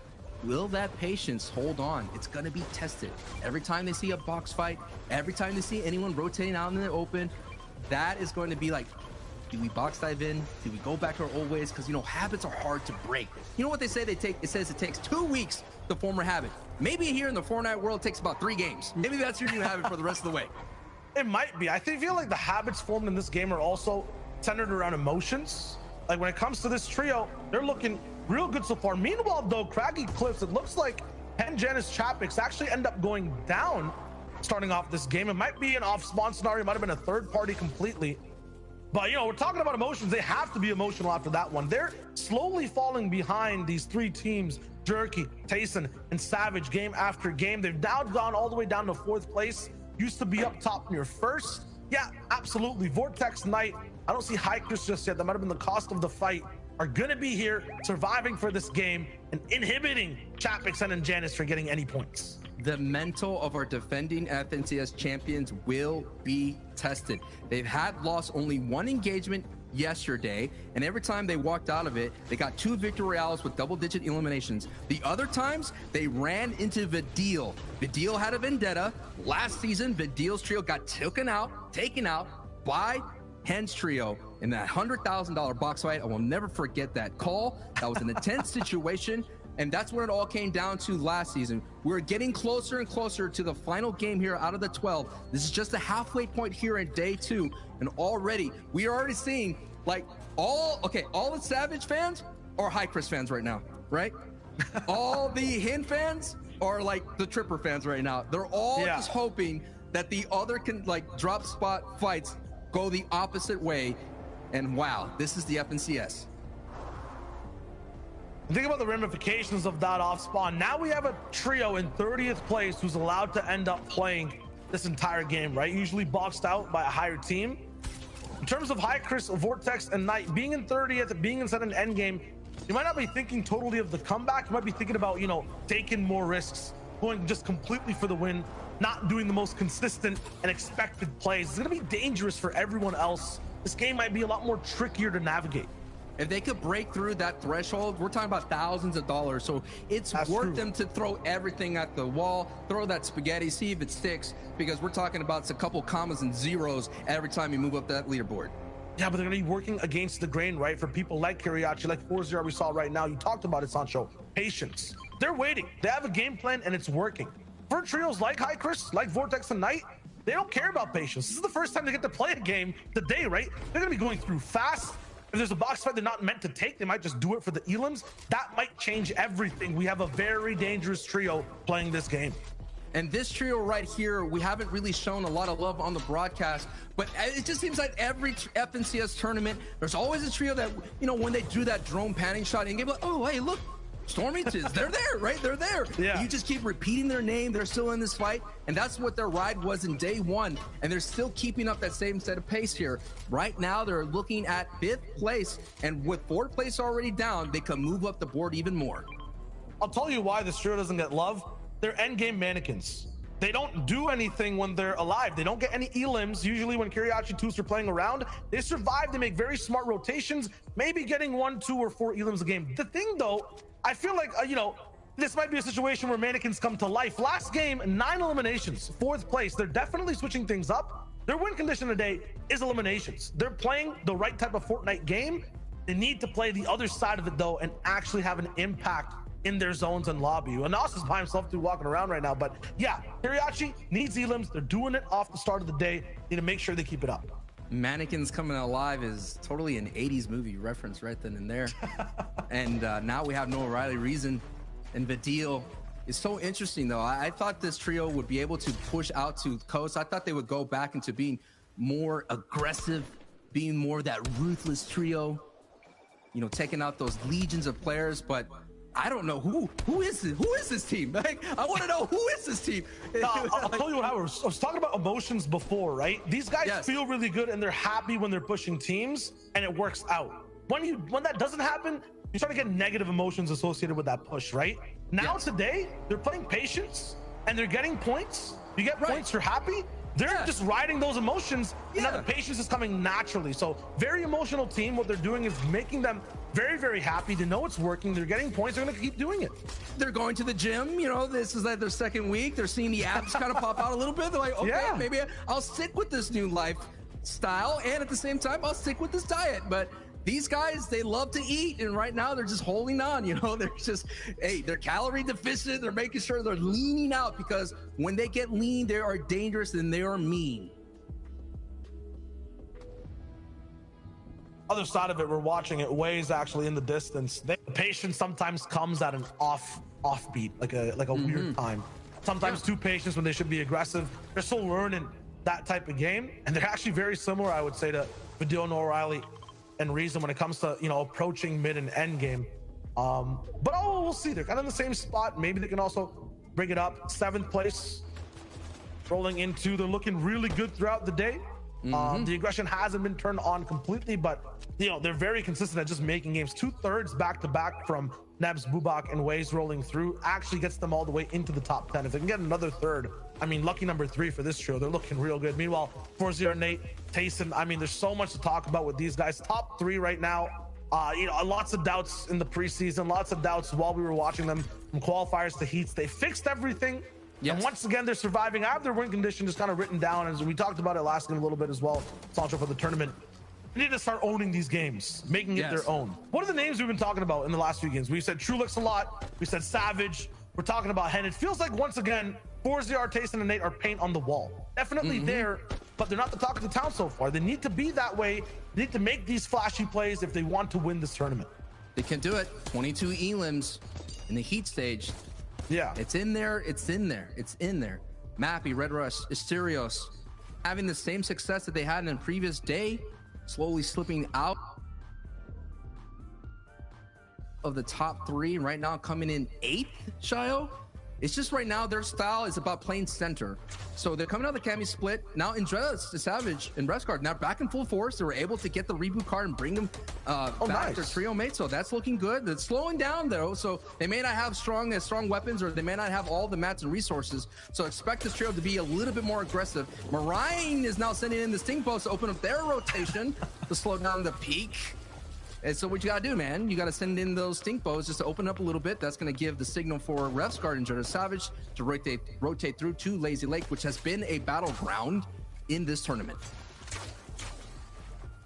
will that patience hold on? It's going to be tested. Every time they see a box fight, every time they see anyone rotating out in the open, that is going to be like, do we box dive in? Do we go back to our old ways? Because, you know, habits are hard to break. You know what they say? It says it takes 2 weeks to form a habit. Maybe here in the Fortnite world, it takes about 3 games. Maybe that's your new habit for the rest of the way.
It might be. I feel like the habits formed in this game are also centered around emotions. Like when it comes to this trio, they're looking real good so far. Meanwhile, though, Craggy Cliffs, it looks like Janice Chapix actually end up going down starting off this game. It might be an off-spawn scenario. It might have been a third party completely. But, you know, we're talking about emotions. They have to be emotional after that one. They're slowly falling behind these 3 teams, Jerky, Tayson, and Savage, game after game. They've now gone all the way down to 4th place. Used to be up top near 1st. Yeah, absolutely. Vortex Knight, I don't see Hikers just yet. That might have been the cost of the fight. Are going to be here, surviving for this game, and inhibiting Chapix and Janice from getting any points.
The mental of our defending FNCS champions will be tested. They've had lost only 1 engagement yesterday, and every time they walked out of it, they got 2 victory royales with double-digit eliminations. The other times, they ran into Vidil. Vidil had a vendetta. Last season, Vidil's trio got taken out by Hen's trio in that $100,000 box fight. I will never forget that call. That was an intense situation. And that's when it all came down to last season. We're getting closer and closer to the final game here out of the 12. This is just a halfway point here in day 2. And already, we are already seeing like all the Savage fans are Hikers fans right now, right? All the Hin fans are like the Tripper fans right now. They're all just hoping that the other can like drop spot fights go the opposite way. And wow, this is the FNCS.
Think about the ramifications of that off spawn. Now we have a trio in 30th place who's allowed to end up playing this entire game, right? Usually boxed out by a higher team. In terms of Hikers, Vortex, and Knight being in 30th, being inside an end game, you might not be thinking totally of the comeback. You might be thinking about, you know, taking more risks, going just completely for the win, not doing the most consistent and expected plays. It's going to be dangerous for everyone else. This game might be a lot more trickier to navigate.
If they could break through that threshold, we're talking about thousands of dollars. So it's worth them to throw everything at the wall, throw that spaghetti, see if it sticks, because we're talking about a couple commas and zeros every time you move up that leaderboard.
Yeah, but they're going to be working against the grain, right? For people like Kiriachi, like ForZR we saw right now. You talked about it, Sancho. Patience. They're waiting. They have a game plan and it's working. For trios like HyChris, like Vortex and Knight, they don't care about patience. This is the first time they get to play a game today, right? They're going to be going through fast. If there's a box fight they're not meant to take, they might just do it for the elims. That might change everything. We have a very dangerous trio playing this game.
And this trio right here, we haven't really shown a lot of love on the broadcast, but it just seems like every FNCS tournament, there's always a trio that, you know, when they do that drone panning shot in game, like, oh, hey, look, Stormy, they're there, right? They're there. Yeah. You just keep repeating their name. They're still in this fight. And that's what their ride was in day one. And they're still keeping up that same set of pace here. Right now, they're looking at 5th place. And with 4th place already down, they can move up the board even more.
I'll tell you why this trio doesn't get love. They're endgame mannequins. They don't do anything when they're alive. They don't get any elims. Usually when Kiriachi Toos are playing around, they survive. They make very smart rotations, maybe getting 1, 2, or 4 elims a game. The thing, though, I feel like, you know, this might be a situation where mannequins come to life. Last game, 9 eliminations, 4th place. They're definitely switching things up. Their win condition today is eliminations. They're playing the right type of Fortnite game. They need to play the other side of it, though, and actually have an impact in their zones and lobby. And Nos is by himself too, walking around right now. But yeah, Kiriachi needs elims. They're doing it off the start of the day. Need to make sure they keep it up.
Mannequins Coming Alive is totally an 80s movie reference right then and there. And now we have Noah Riley, Reason, and Vidil. It's so interesting, though. I thought this trio would be able to push out to Coast. I thought they would go back into being more aggressive, being more that ruthless trio, you know, taking out those legions of players. But I don't know who is it? Who is this team? Like, I want to know who is this team.
I'll tell you what, I was talking about emotions before, right? These guys feel really good and they're happy when they're pushing teams and it works out. When that doesn't happen, you start to get negative emotions associated with that push, right? Now today, they're playing patience and they're getting points. You get points, you're happy. They're just riding those emotions, and now the patience is coming naturally. So very emotional team. What they're doing is making them very, very happy. They know it's working. They're getting points. They're going to keep doing it.
They're going to the gym. You know, this is like their 2nd week. They're seeing the abs kind of pop out a little bit. They're like, okay, maybe I'll stick with this new lifestyle, and at the same time, I'll stick with this diet. But these guys, they love to eat, and right now they're just holding on. You know, they're just, hey, they're calorie deficient. They're making sure they're leaning out, because when they get lean, they are dangerous and they are mean.
Other side of it, we're watching it. Waves actually in the distance. The patience sometimes comes at an offbeat, like a weird time. Sometimes too patient when they should be aggressive. They're still learning that type of game, and they're actually very similar, I would say, to Vidil, Noah Riley, and Reason when it comes to, you know, approaching mid and end game. But we'll see. They're kind of in the same spot. Maybe they can also bring it up. 7th place, rolling into. They're looking really good throughout the day. The aggression hasn't been turned on completely, but you know, they're very consistent at just making games. 2/3 back to back from Nebs, Bubak, and Waze rolling through actually gets them all the way into the top 10. If they can get another 3rd, I mean, lucky number 3 for this trio. They're looking real good. Meanwhile, ForZR, Nate, Tayson, I mean, there's so much to talk about with these guys. Top 3 right now. You know, lots of doubts in the preseason, lots of doubts while we were watching them from qualifiers to heats. They fixed everything. And once again, they're surviving. I have their win condition just kind of written down, as we talked about it last game a little bit as well, Sancho, for the tournament. They need to start owning these games, making it their own. What are the names we've been talking about in the last few games? We said Trulix a lot. We said Savage. We're talking about Hen. It feels like, once again, ForZR, Tayson, and Nate are paint on the wall. Definitely there, but they're not the talk of the town so far. They need to be that way. They need to make these flashy plays if they want to win this tournament.
They can do it. 22 elims in the heat stage.
Yeah,
it's in there. It's in there. It's in there. Mappy, Red Rush, Asterios, having the same success that they had in the previous day, slowly slipping out of the top 3. Right now, coming in 8th, Shayo. It's just right now their style is about playing center. So they're coming out of the Cami split. Now Andreas, the Savage, and Rescard now back in full force. They were able to get the reboot card and bring them back to trio mate. So that's looking good. It's slowing down though. So they may not have strong weapons, or they may not have all the mats and resources. So expect this trio to be a little bit more aggressive. Marine is now sending in the Sting Post to open up their rotation to slow down the peak. And so what you gotta do, man, you gotta send in those stink bows just to open up a little bit. That's gonna give the signal for Refsguard and Jordan Savage to rotate through to Lazy Lake, which has been a battleground in this tournament.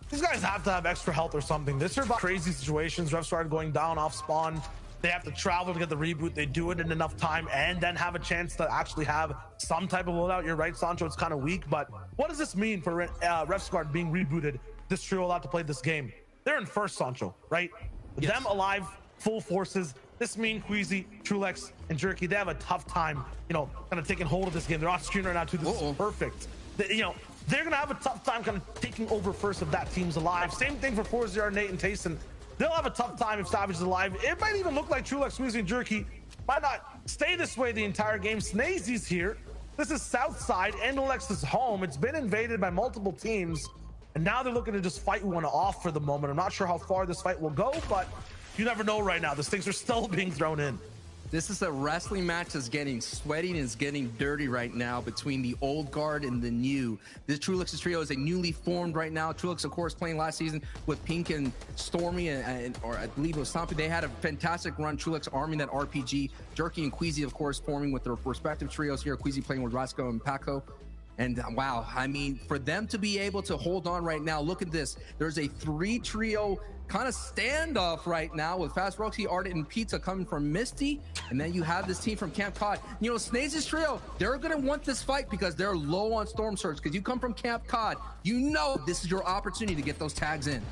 These guys have to have extra health or something. This are about crazy situations. Refsguard going down off spawn. They have to travel to get the reboot. They do it in enough time and then have a chance to actually have some type of loadout. You're right, Sancho, it's kind of weak, but what does this mean for Refsguard being rebooted? This trio allowed to play this game. They're in first, Sancho, right? With them alive, full forces. This means Queasy, Trulex, and Jerky, they have a tough time, you know, kind of taking hold of this game. They're on screen right now, too. This is perfect. You know, they're going to have a tough time kind of taking over first if that team's alive. Same thing for ForZR, Nate, and Tayson. They'll have a tough time if Savage is alive. It might even look like Trulex, Queasy, and Jerky might not stay this way the entire game. Snazy's here. This is Southside. Endalex is home. It's been invaded by multiple teams. And now they're looking to just fight one off for the moment. I'm not sure how far this fight will go, but you never know right now. The stakes are still being thrown in.
This is a wrestling match that's getting sweaty and is getting dirty right now between the old guard and the new. This Trulex's trio is a newly formed right now. Trulex, of course, playing last season with Pink and Stormy, or I believe it was Stompy. They had a fantastic run. Trulex arming that RPG. Jerky and Queasy, of course, forming with their respective trios here. Queasy playing with Rasco and Paco. And wow, I mean, for them to be able to hold on right now, look at this. There's a 3-trio kind of standoff right now with Fast Roxy, Ardent, and Pizza coming from Misty. And then you have this team from Camp Cod. You know, Snazy's trio, they're going to want this fight because they're low on Storm Surge. Because you come from Camp Cod, you know this is your opportunity to get those tags in.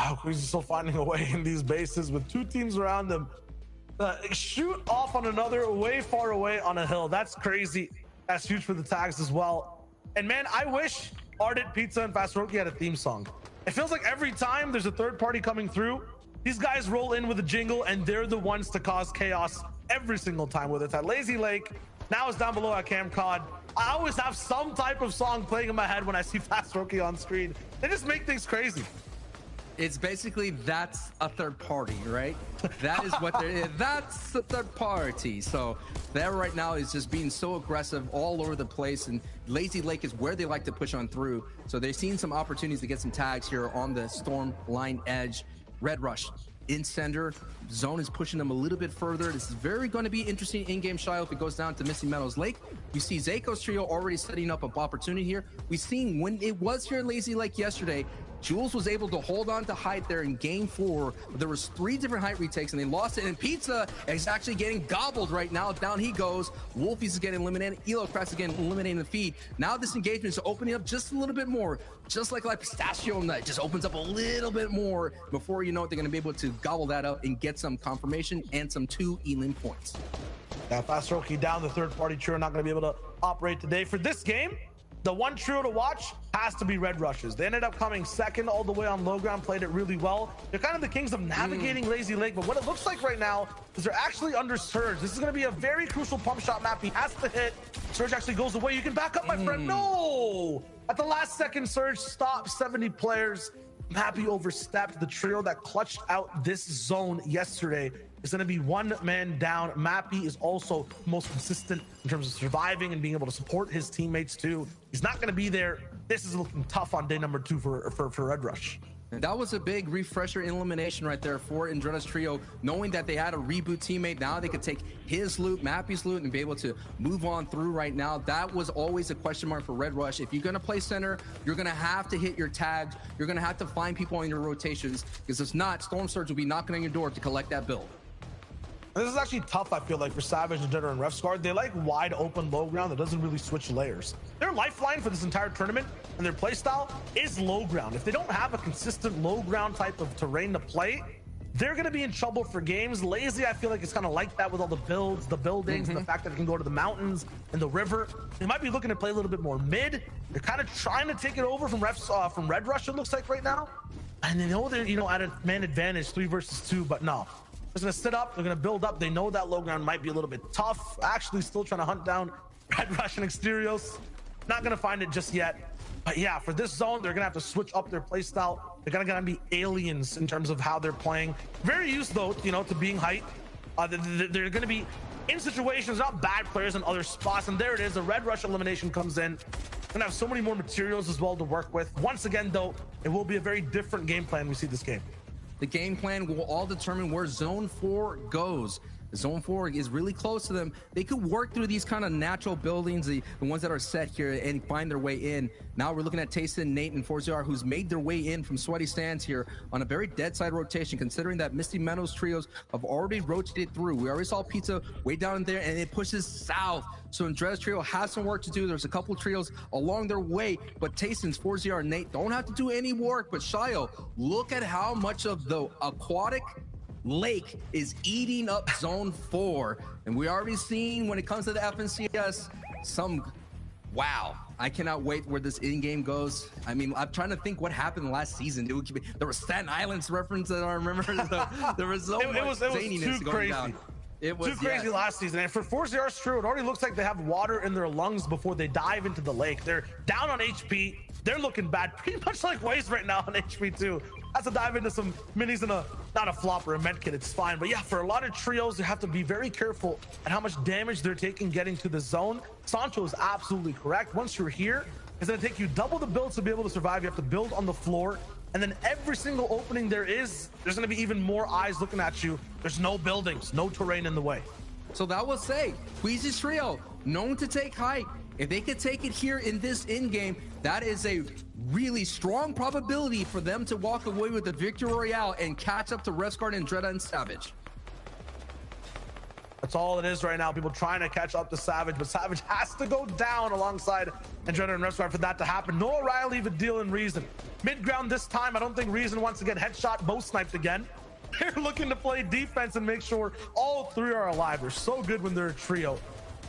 Wow, Queasy's still finding a way in these bases with two teams around them. Shoot off on another way far away on a hill. That's crazy. That's huge for the tags as well. And man, I wish Ardent, Pizza, and Fast Roki had a theme song. It feels like every time there's a third party coming through, these guys roll in with a jingle and they're the ones to cause chaos every single time, whether it's at Lazy Lake, now it's down below at Camp Cod. I always have some type of song playing in my head when I see Fast Roki on screen. They just make things crazy.
It's basically, that's a third party, right? That is what they're, that's a third party. So that right now is just being so aggressive all over the place, and Lazy Lake is where they like to push on through. So they're seeing some opportunities to get some tags here on the storm line edge. Red Rush in center. Zone is pushing them a little bit further. This is very going to be interesting in-game, Shio, if it goes down to Misty Meadows Lake. We see Zako's trio already setting up an opportunity here. We've seen when it was here in Lazy Lake yesterday, Jules was able to hold on to height there in game 4. There was 3 different height retakes and they lost it. And Pizza is actually getting gobbled right now. Down he goes. Wolfies is getting eliminated. Elocrax is getting eliminating the feed. Now this engagement is opening up just a little bit more. Just like Pistachio Nut just opens up a little bit more. Before you know it, they're going to be able to gobble that up and get some confirmation and some 2 Elim points.
Yeah, Fast Roki down. The third party trio not going to be able to operate today. For this game, the one trio to watch has to be Red Rushes. They ended up coming second all the way on low ground, played it really well. They're kind of the kings of navigating Lazy Lake, but what it looks like right now is they're actually under Surge. This is going to be a very crucial pump shot map. He has to hit. Surge actually goes away. You can back up, my friend. No! At the last second, Surge stopped 70 players. Mappy overstepped. The trio that clutched out this zone yesterday is going to be one man down. Mappy is also most consistent in terms of surviving and being able to support his teammates too. He's not going to be there. This is looking tough on day number 2 for Red Rush.
And that was a big refresher elimination right there for Andretta's trio, knowing that they had a reboot teammate. Now they could take his loot, Mappy's loot, and be able to move on through right now. That was always a question mark for Red Rush. If you're going to play center, you're going to have to hit your tags. You're going to have to find people in your rotations, because if not, Storm Surge will be knocking on your door to collect that build.
This is actually tough, I feel like, for Savage and Jitter and Refsguard. They like wide open low ground that doesn't really switch layers. Their lifeline for this entire tournament and their playstyle is low ground. If they don't have a consistent low ground type of terrain to play, they're going to be in trouble for games. Lazy, I feel like it's kind of like that with all the builds, the buildings, and the fact that it can go to the mountains and the river. They might be looking to play a little bit more mid. They're kind of trying to take it over from Red Rush, it looks like right now. And they know they're, you know, at a man advantage, 3 versus 2, but no. They're going to sit up. They're going to build up. They know that low ground might be a little bit tough. Actually, still trying to hunt down Red Rush and Exterios. Not going to find it just yet. But yeah, for this zone, they're going to have to switch up their play style. They're going to be aliens in terms of how they're playing. Very used, though, you know, to being height. They're going to be in situations, not bad players in other spots. And there it is. The Red Rush elimination comes in. Going to have so many more materials as well to work with. Once again, though, it will be a very different game plan we see this game.
The game plan will all determine where Zone 4 goes. Zone 4 is really close to them. They could work through these kind of natural buildings, the ones that are set here, and find their way in. Now we're looking at Tayson, Nate, and FourZR, who's made their way in from sweaty stands here on a very dead side rotation, considering that Misty Meadows trios have already rotated through. We already saw Pizza way down there, and it pushes south. So Andrea's trio has some work to do. There's a couple trios along their way, but Tayson's, FourZR, and Nate don't have to do any work. But Shayo, look at how much of the aquatic lake is eating up Zone 4, and we already seen when it comes to the FNCS wow. I cannot wait where this in-game goes. I mean, I'm trying to think what happened last season. There was Staten Island's reference that I remember. There was so much zaniness going down. It was
too crazy last season. And for FourZR's true, it already looks like they have water in their lungs before they dive into the lake. They're down on HP. They're looking bad, pretty much like Waze right now on HP too. Has to dive into some minis and not a flop or a med kit, it's fine. But yeah, for a lot of trios, you have to be very careful at how much damage they're taking getting to the zone. Sancho is absolutely correct. Once you're here, it's gonna take you double the build to be able to survive. You have to build on the floor. And then every single opening there's gonna be even more eyes looking at you. There's no buildings, no terrain in the way.
So that will say, Queasy's trio, known to take height. If they could take it here in this in-game, that is a really strong probability for them to walk away with the Victory Royale and catch up to Resguard, Andretta, and Savage.
That's all it is right now. People trying to catch up to Savage, but Savage has to go down alongside Andretta and Resguard for that to happen. No O'Reilly, Vidil, and Reason. Mid-ground this time, I don't think Reason wants to get headshot, bow sniped again. They're looking to play defense and make sure all three are alive. They're so good when they're a trio.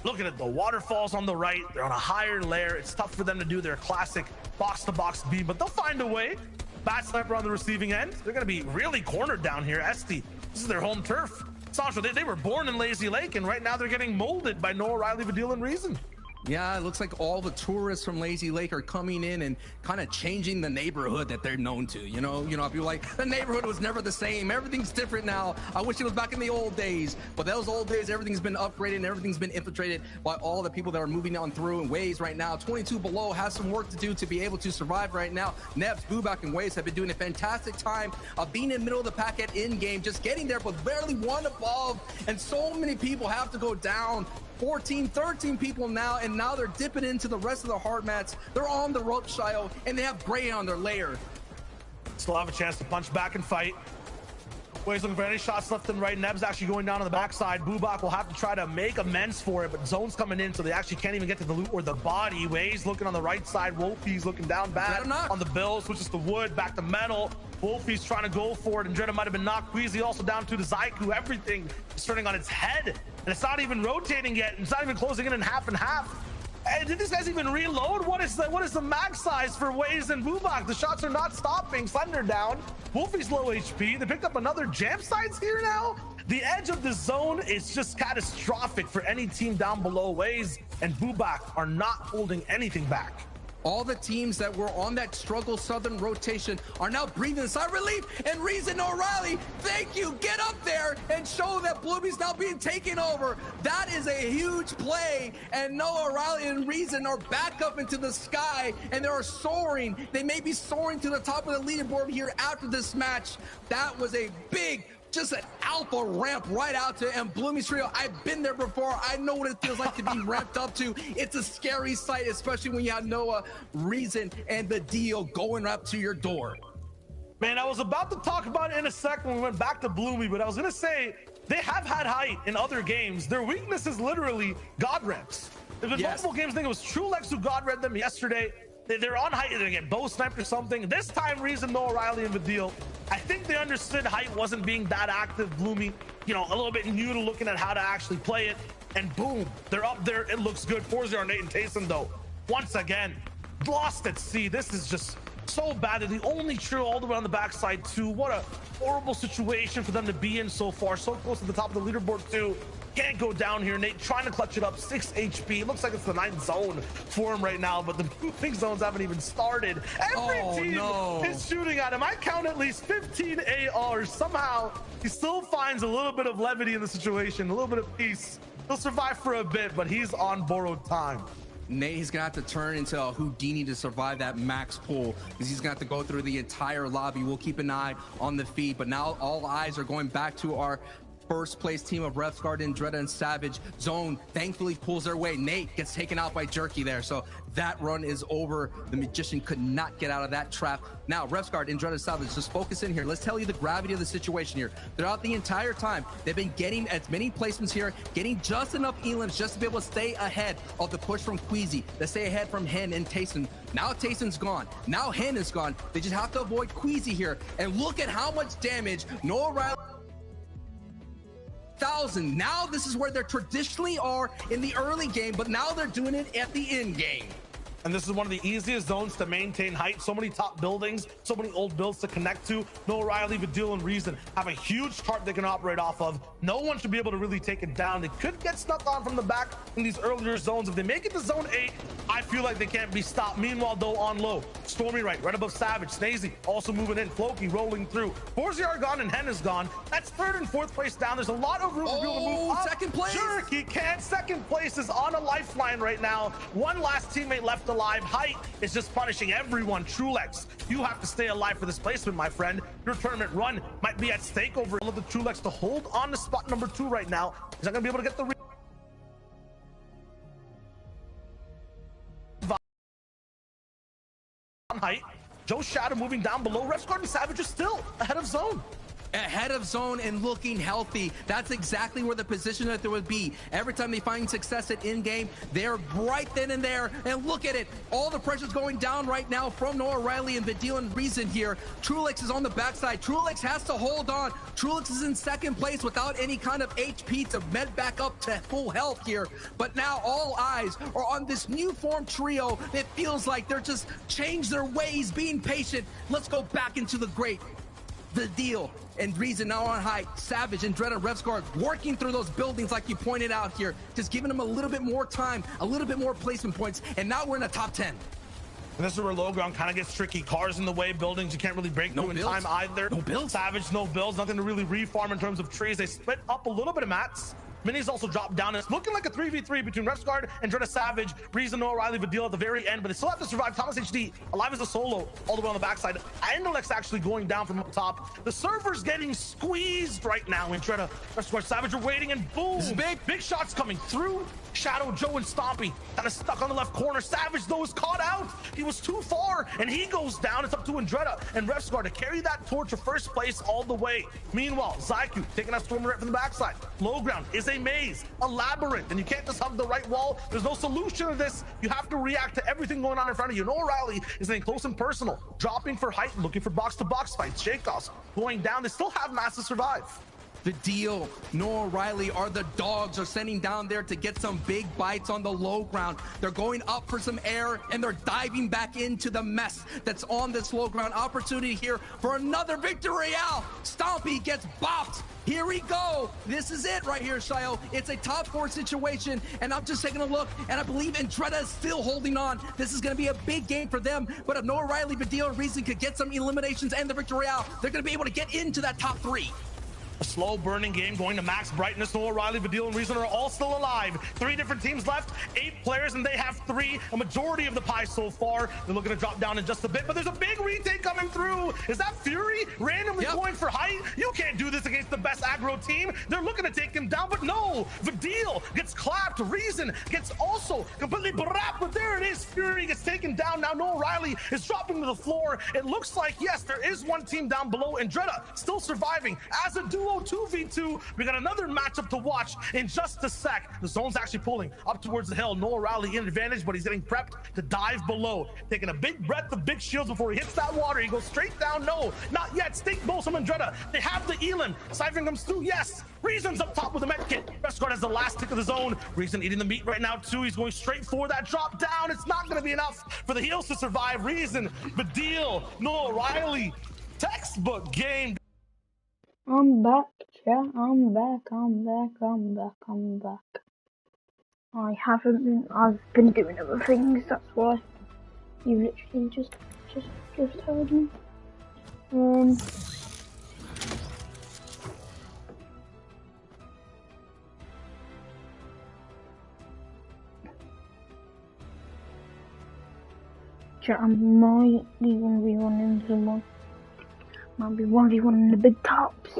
Looking at the waterfalls on the right, they're on a higher layer. It's tough for them to do their classic box-to-box beam, but they'll find a way. Bad Sniper on the receiving end. They're going to be really cornered down here. Esti, this is their home turf. Sancho, they were born in Lazy Lake, and right now they're getting molded by Noah Riley, Vidil, and Reason.
Yeah, it looks like all the tourists from Lazy Lake are coming in and kind of changing the neighborhood that they're known to. You know, people like the neighborhood was never the same. Everything's different now. I wish it was back in the old days, but those old days, everything's been upgraded and everything's been infiltrated by all the people that are moving on through. And Waze right now, 22 below, has some work to do to be able to survive right now. Nebs, Bubak, and Waze have been doing a fantastic time of being in the middle of the pack at in-game, just getting there, but barely one above. And so many people have to go down. 14, 13 people now, and now they're dipping into the rest of the hard mats. They're on the rope, Shayo, and they have Gray on their layer.
Still have a chance to punch back and fight. Wade's looking for any shots left and right. Neb's actually going down on the backside. Bubak will have to try to make amends for it, but Zone's coming in, so they actually can't even get to the loot or the body. Wade's looking on the right side. Wolfie's looking down bad on the bill. Switches to wood, back to metal. Wolfie's trying to go for it, and Andretta might have been knocked. Queasy also down to the Zaiku. Everything is turning on its head, and it's not even rotating yet. It's not even closing in half and half. And did these guys even reload? What is the mag size for Waze and Bubak? The shots are not stopping. Thunder down. Wolfie's low HP. They picked up another jam sites here now. The edge of the zone is just catastrophic for any team down below. Waze and Bubak are not holding anything back.
All the teams that were on that struggle southern rotation are now breathing a sigh of relief. And Reason O'Reilly, thank you. Get up there and show that Blueby's now being taken over. That is a huge play. And Noah O'Reilly and Reason are back up into the sky, and they are soaring. They may be soaring to the top of the leaderboard here after this match. That was a big, just an alpha ramp right out to and Bloomy's trio. I've been there before. I know what it feels like to be ramped up to. It's a scary sight, especially when you have Noah, Reason, and the deal going up to your door.
Man, I was about to talk about it in a second when we went back to Bloomy, but I was going to say they have had height in other games. Their weakness is literally God ramps. There's been multiple games. I think it was Trulex who God read them yesterday. They're on height. They're going to get bow sniped or something. This time, Reason, Noah Riley, and Vidil. I think they understood height wasn't being that active. Bloomy, a little bit new to looking at how to actually play it. And boom, they're up there. It looks good. 4-0 Nate and Tayson, though. Once again, lost at sea. This is just so bad. They're the only trio all the way on the backside, too. What a horrible situation for them to be in so far. So close to the top of the leaderboard, too. Can't go down here. Nate trying to clutch it up. 6 HP. It looks like it's the 9th zone for him right now, but the moving zones haven't even started. Every team is shooting at him. I count at least 15 ARs. Somehow, he still finds a little bit of levity in the situation, a little bit of peace. He'll survive for a bit, but he's on borrowed time.
Nate is gonna have to turn into a Houdini to survive that max pull, because he's gonna have to go through the entire lobby. We'll keep an eye on the feed, but now all eyes are going back to our first place team of Refsguard, Andretta, and Savage. Zone thankfully pulls their way. Nate gets taken out by Jerky there, so that run is over. The Magician could not get out of that trap. Now, Refsguard, Andretta, Savage, just focus in here. Let's tell you the gravity of the situation here. Throughout the entire time, they've been getting as many placements here, getting just enough elims just to be able to stay ahead of the push from Queasy, to stay ahead from Hen and Tayson. Now Tayson's gone. Now Hen is gone. They just have to avoid Queasy here. And look at how much damage Noah Riley 1,000. Now this is where they traditionally are in the early game, but now they're doing it at the end game.
And this is one of the easiest zones to maintain height. So many top buildings, so many old builds to connect to. Noah Riley, Vidil, and Reason have a huge chart they can operate off of. No one should be able to really take it down. They could get snuck on from the back in these earlier zones. If they make it to zone 8, I feel like they can't be stopped. Meanwhile, though, on low, Stormy right above Savage. Snazy also moving in. Floki rolling through. FourZR gone and Hen is gone. That's 3rd and 4th place down. There's a lot of room for people to move up.
Second place.
Jerky can't. 2nd place is on a lifeline right now. One last teammate left alive. Height is just punishing everyone. Trulex, you have to stay alive for this placement, my friend. Your tournament run might be at stake over all of the Trulex to hold on to spot number 2 right now. He's not gonna be able to get the height. Joe Shadow moving down below. Refsguard and Savage is still ahead of zone.
Ahead of zone and looking healthy. That's exactly where the position that there would be. Every time they find success at in-game, they're right then and there. And look at it. All the pressure's going down right now from Noah Riley and Vidil and Reason here. Trulex is on the backside. Trulex has to hold on. Trulex is in 2nd place without any kind of HP to med back up to full health here. But now all eyes are on this new form trio. It feels like they're just changed their ways, being patient. Let's go back into the great. The deal and Reason now on high. Savage and Dread and Refsguard working through those buildings like you pointed out here, just giving them a little bit more time, a little bit more placement points, and now we're in the top 10.
And this is where low ground kind of gets tricky. Cars in the way, buildings you can't really break through in time either.
No builds.
Savage, no builds, nothing to really reform in terms of trees. They split up a little bit of mats. Minis also dropped down. It's looking like a 3v3 between Refsguard and Dreda Savage. Reason, Noah Riley, Vidil at the very end, but they still have to survive. Thomas HD alive as a solo all the way on the backside. Indelex actually going down from up top. The server's getting squeezed right now. And Dreda, Refsguard, Savage are waiting, and boom!
This is big.
Big shots coming through. Shadow, Joe, and Stompy kind of stuck on the left corner. Savage, though, is caught out. He was too far, and he goes down. It's up to Andretta and Refsguard to carry that torch to first place all the way. Meanwhile, Zyku taking that Storm right from the backside. Low ground is a maze, a labyrinth, and you can't just hug the right wall. There's no solution to this. You have to react to everything going on in front of you. Noah Riley is getting close and personal, dropping for height, looking for box-to-box fights. Shakeoffs going down. They still have mass to survive.
The deal. Noah Riley are the dogs, are sending down there to get some big bites on the low ground. They're going up for some air, and they're diving back into the mess that's on this low ground. Opportunity here for another victory royale. Stompy gets bopped. Here we go. This is it right here, Shio. It's a top 4 situation, and I'm just taking a look, and I believe Andretta is still holding on. This is going to be a big game for them, but if Noah Riley, Vidil, and Reason could get some eliminations and the victory royale, they're going to be able to get into that top 3.
A slow burning game going to max brightness. Noah Riley, Vidil, and Reason are all still alive. 3 different teams left, 8 players, and they have 3. A majority of the pie so far. They're looking to drop down in just a bit, but there's a big retake coming through. Is that Fury randomly going for height? You can't do this against the best aggro team. They're looking to take him down, but no. Vidil gets clapped. Reason gets also completely brapped, but there it is. Fury gets taken down. Now Noah Riley is dropping to the floor. It looks like, yes, there is one team down below. Andretta still surviving as a duo. 2v2. We got another matchup to watch in just a sec. The zone's actually pulling up towards the hill. Noah Riley in advantage, but he's getting prepped to dive below. Taking a big breath of big shields before he hits that water. He goes straight down. No, not yet. Stink Bulls from Andretta. They have the Elim. Siphon comes through. Yes. Reason's up top with the med kit. Refsguard has the last tick of the zone. Reason eating the meat right now too. He's going straight for that drop down. It's not going to be enough for the heals to survive. Reason, Vidil, Noah Riley. Textbook game.
I'm back, yeah, I'm back. I've been doing other things, that's why. You literally just heard me. Chat, I might be 1v1 someone. Might be 1v1 in the big tops.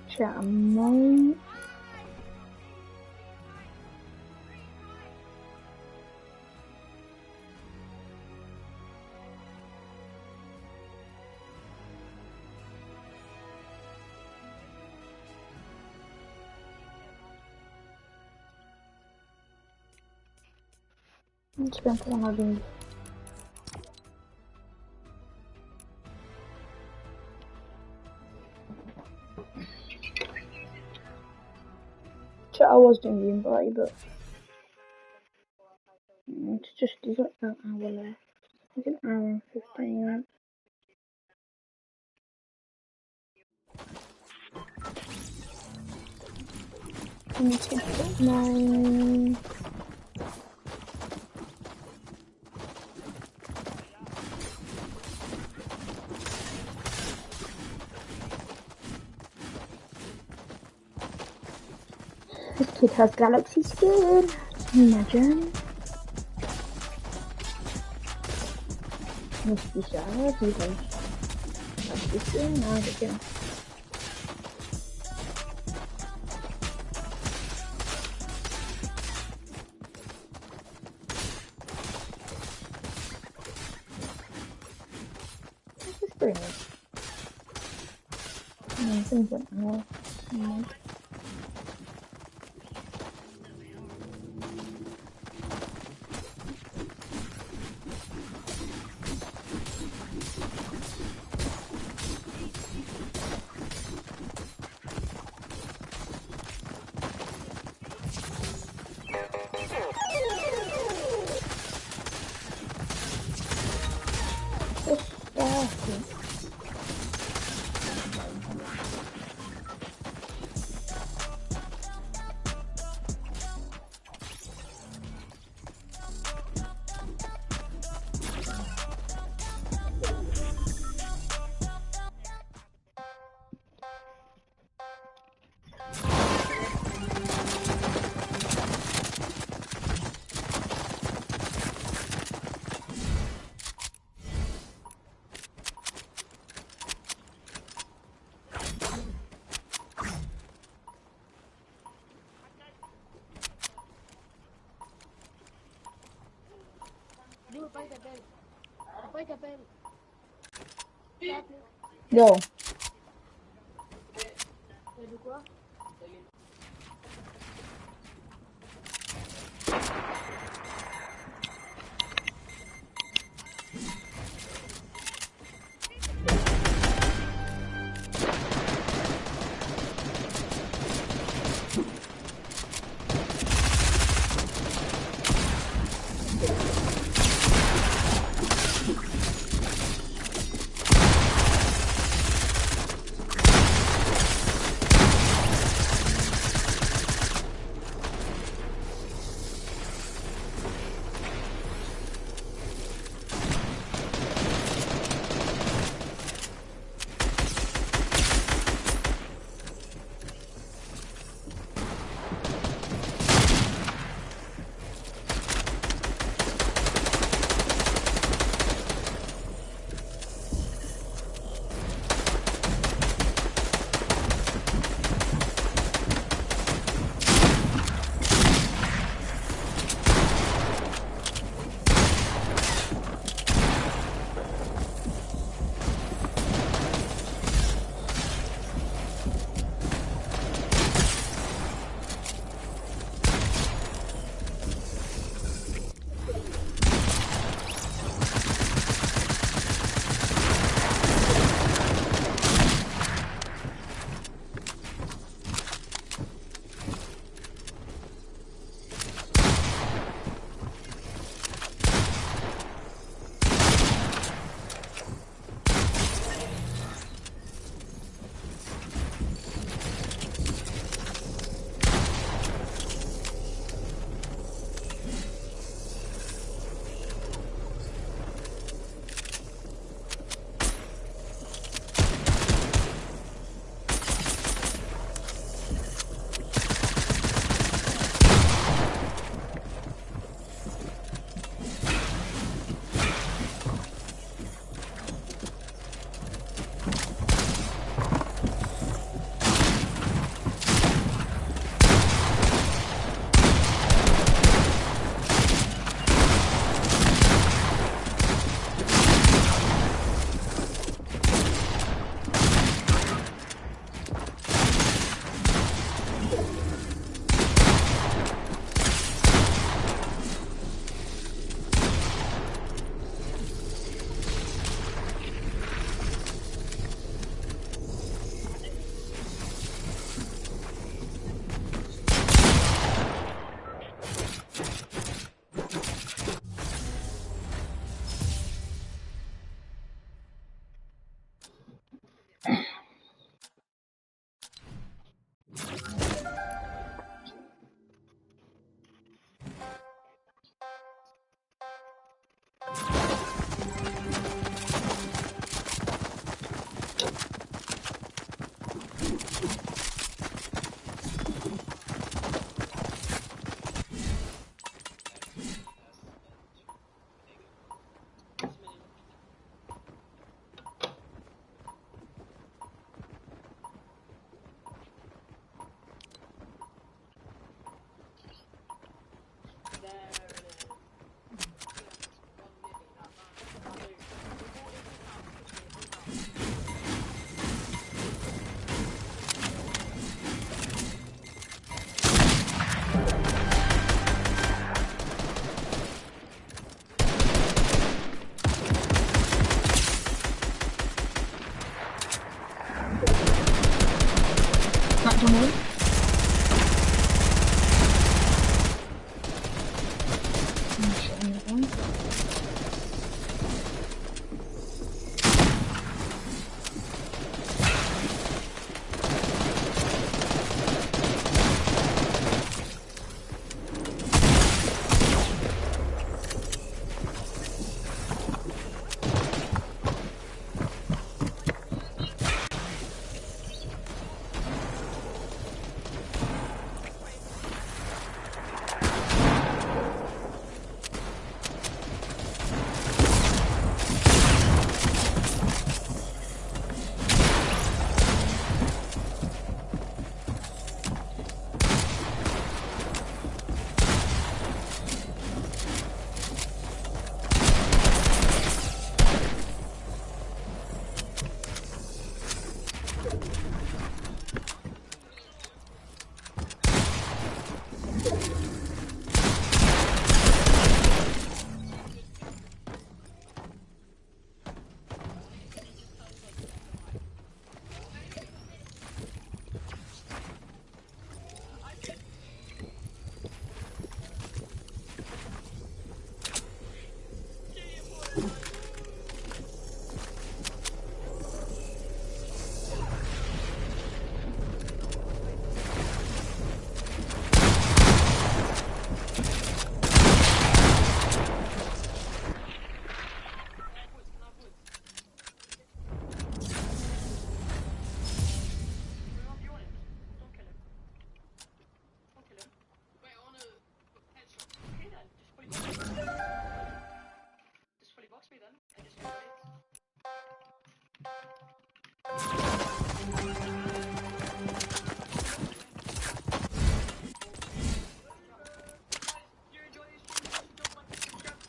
Chat, I might... Let's spend one of these. I was doing the invite, but it's just there's like an hour left. It's an hour and 15 minutes. 9. This kid has galaxy skin. Imagine. Must be sad, you have galaxy skin. No, I don't. What's this doing? No, things like more. Go.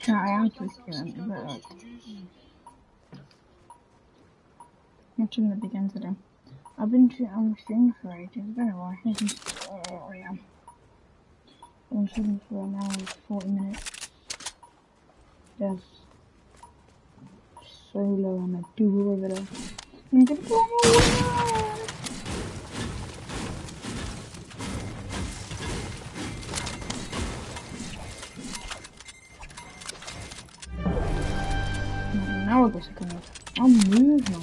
No, I am twisting it, but like, watching the begin today. I've been on the stream for ages. It's been a while. Oh, yeah. I've been streaming for an hour and 40 minutes. There's solo and a duo over there. I'm gonna go away. Now I guess I can. I'll move now.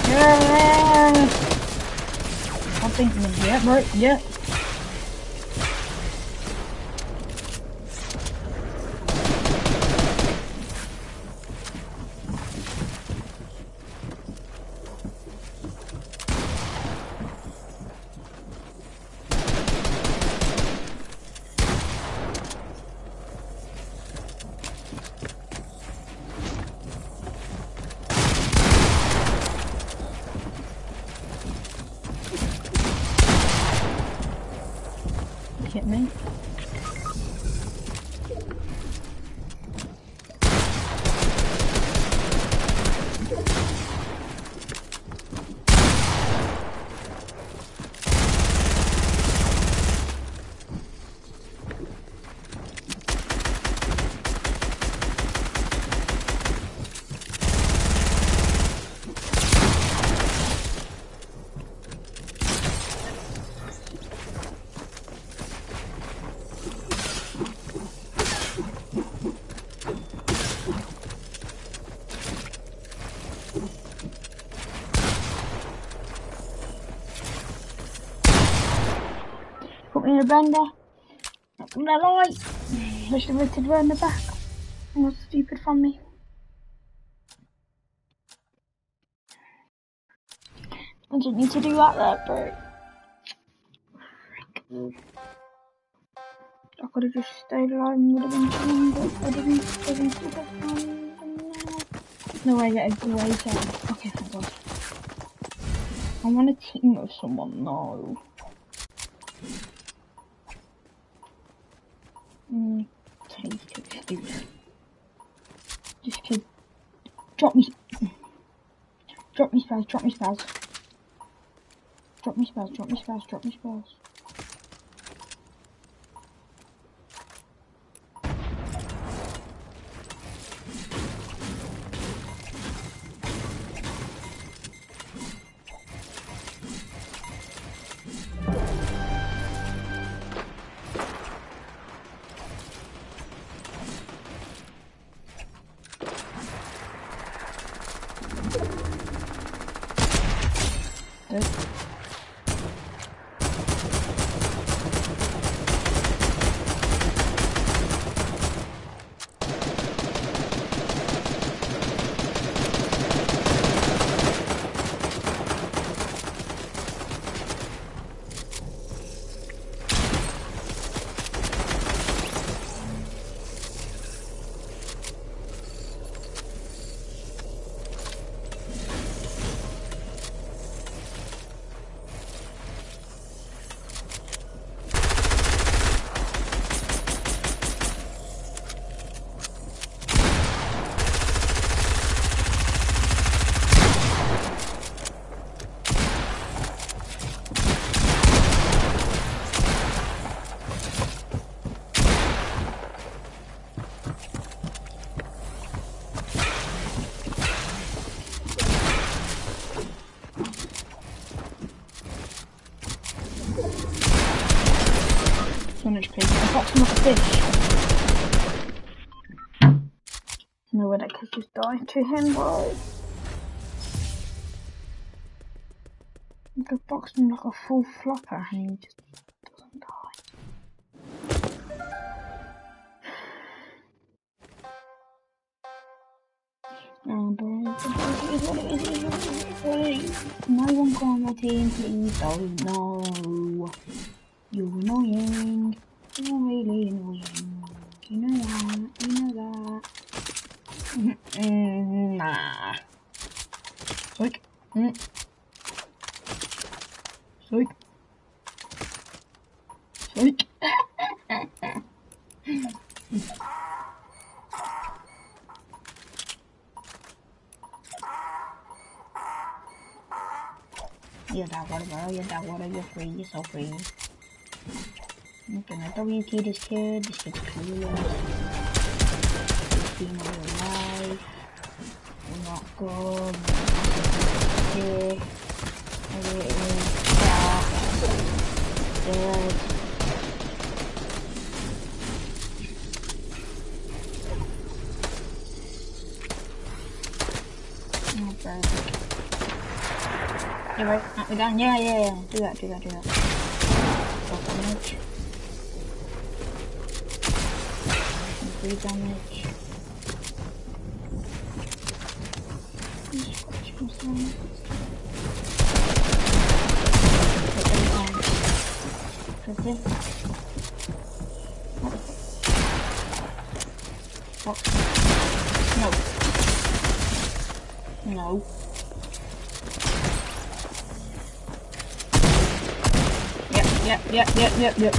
Yeah! I think, yeah, bro, yeah. Hit me. Put me in a blender. Not gonna lie. I should have to run the back. That was stupid from me. I didn't need to do that there, bro. I could have just stayed alive and would have been fine, but I didn't do that. No way I get a grey zone. Okay, thank God. I want to team with someone, no. Take it, stupid. Just kid. Drop me spells. Drop me spells. Drop me spells. Drop me spells. HP. I got some fish. No way that could just die to him, bro. I could box him like a full flopper and he just doesn't die. And No one call my team, please don't. No. You're annoying. You're really annoying. You know that. You know that. Nah. Psych. Psych. Psych. You're that water, bro. You're that water. You're free. You're so free. I'm gonna WT this kid. This kid's clueless. He's been in real life. We're not good. Here. Maybe it is that. Dead. Oh, perfect. You're right. We're done. Yeah. Do that. 12 damage. 3 damage. What? No. Yep.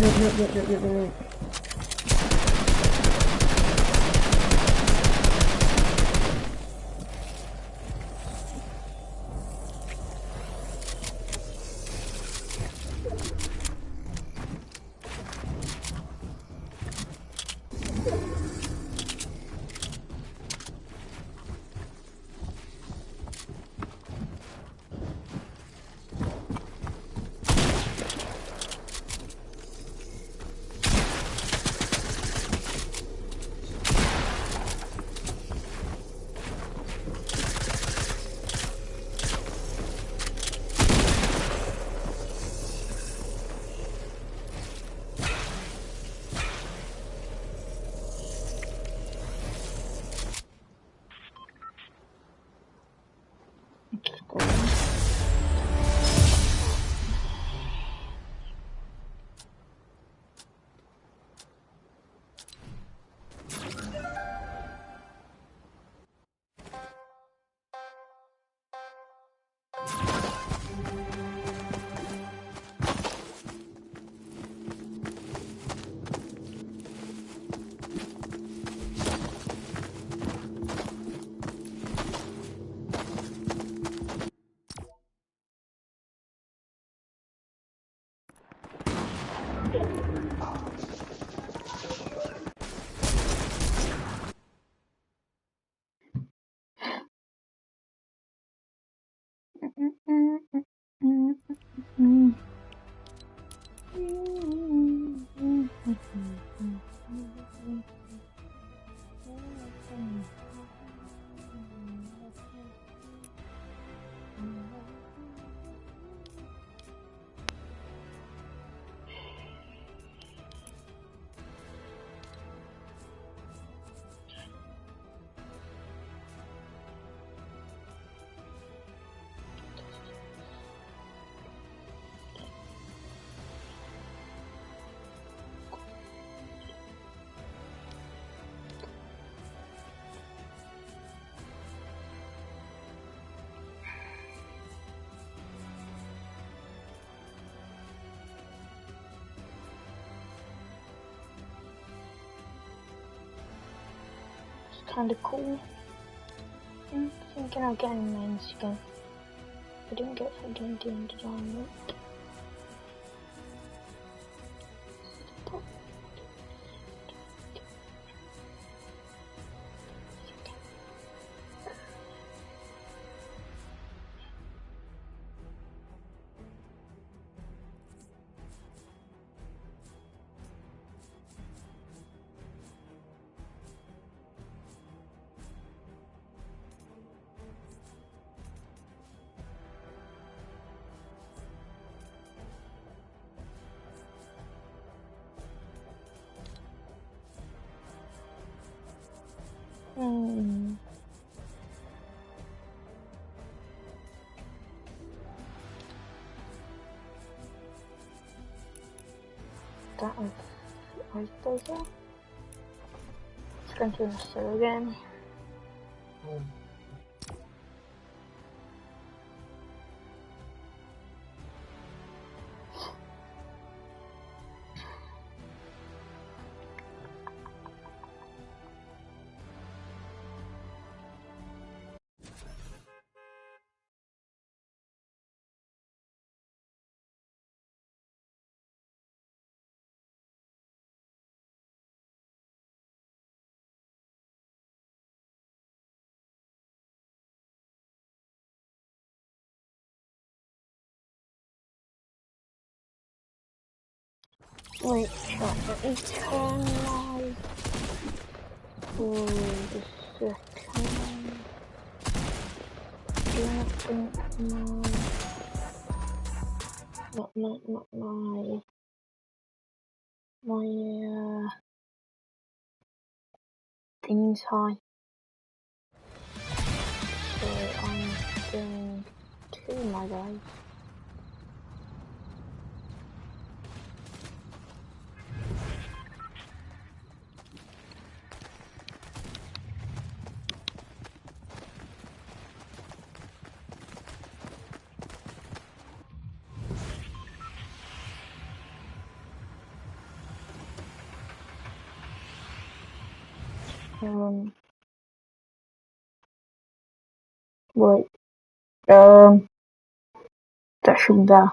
Kinda cool. I'm thinking of getting main skin. I didn't get fucking design. that with Ice Blazer. Let's go into the server again. Wait, let me turn my for the second. Do I think my thing's high. So I'm doing 2, my guys. Wait, that should be there.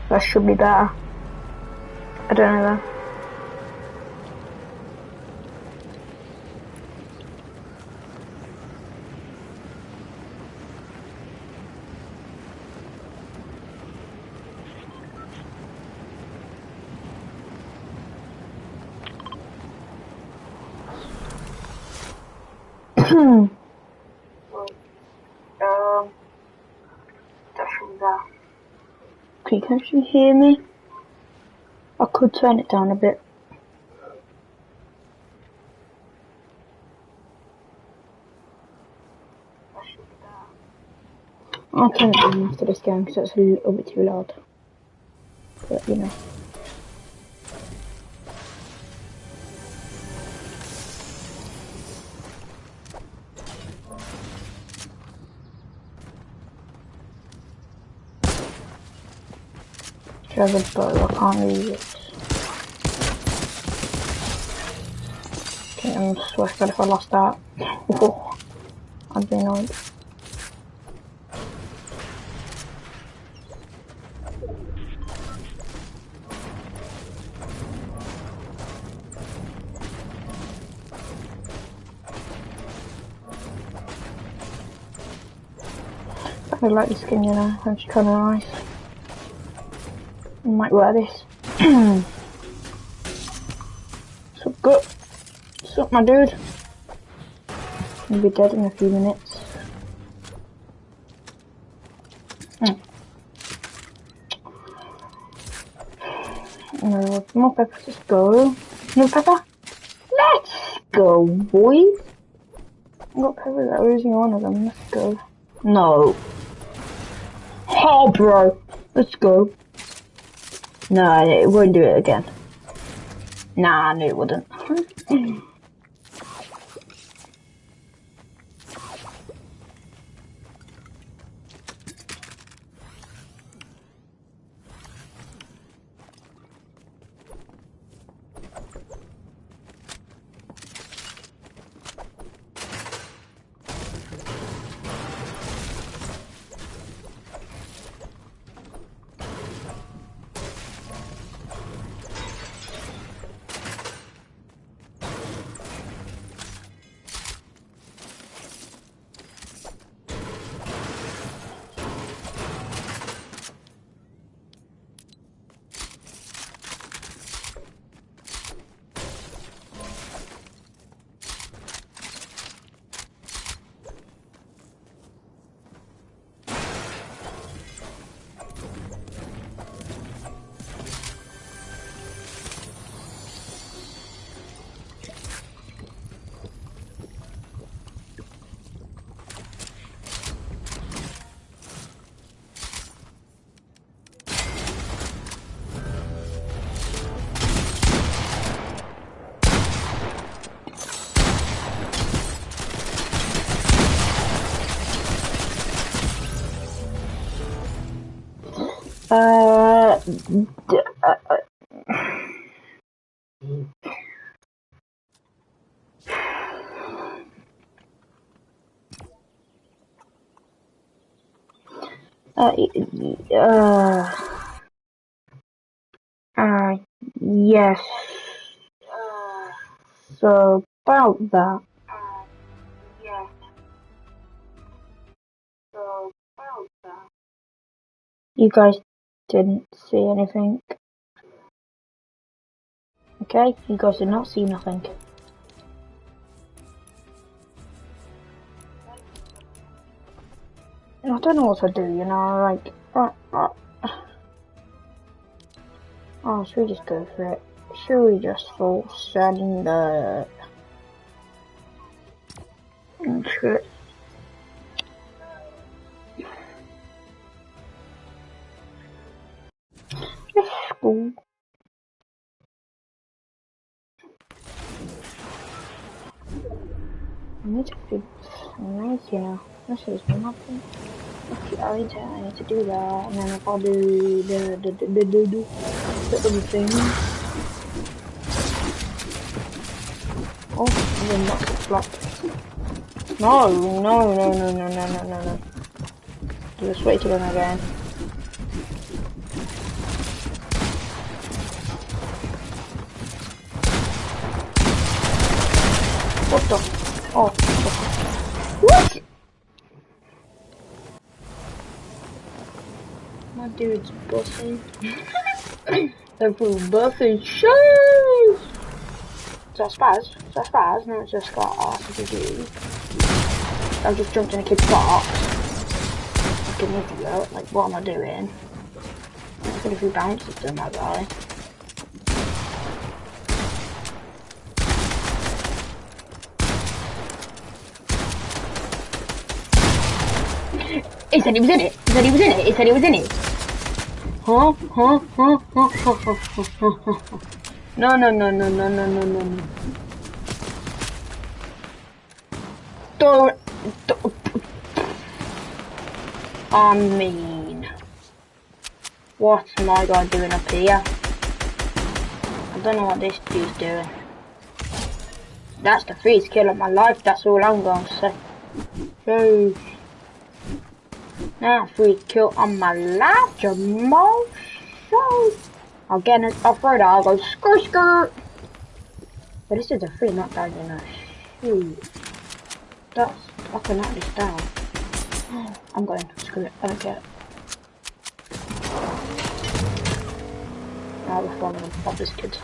That should be better. I don't know though. That should be there. Can you actually hear me? I could turn it down a bit. I'll turn it down after this game because it's a little bit too loud. But you know. There's a bow, I can't use it. Okay, I'm so scared if I lost that. Oh, I'd be annoyed. I like this skin, you know, it's kind of nice. I might wear this. So good. What's up, my dude? You'll be dead in a few minutes. No, more pepper, just go. No pepper? Let's go, boys! I've got peppers that are using one of them, let's go. No. Oh, bro! Let's go. No, it won't do it again. Nah, I knew it wouldn't. Yes. So about that. Yes. So about that. You guys didn't see anything. Okay, you guys did not see nothing. I don't know what to do, you know, like, oh, should we just go for it? Should we just full send the interest? Let's go. I need to be nice, you know. This is nothing. Okay, I need to do that, and then if I'll do the other thing. Oh, and then that's a flop. No. Just wait till then again. What the? Oh. What? My dude's bussing. Everyone's bussing. Shoes! Is that spaz? No, it's just got RCD. I just jumped in a kid's box. Like an idiot. Like, what am I doing? I've got a few bounces done that guy. He said he was in it. Huh? No. Don't. I mean, what's my guy doing up here? I don't know what this dude's doing. That's the freeze kill of my life, that's all I'm gonna say. Hey. Now freeze kill on my life, Jamal. So I'll get it off right, I'll go skirt. But this is a free knockdown, you know. Shoot. I can knock this down. I'm going, screw it, I don't care. Now we're following him. Pop this kid.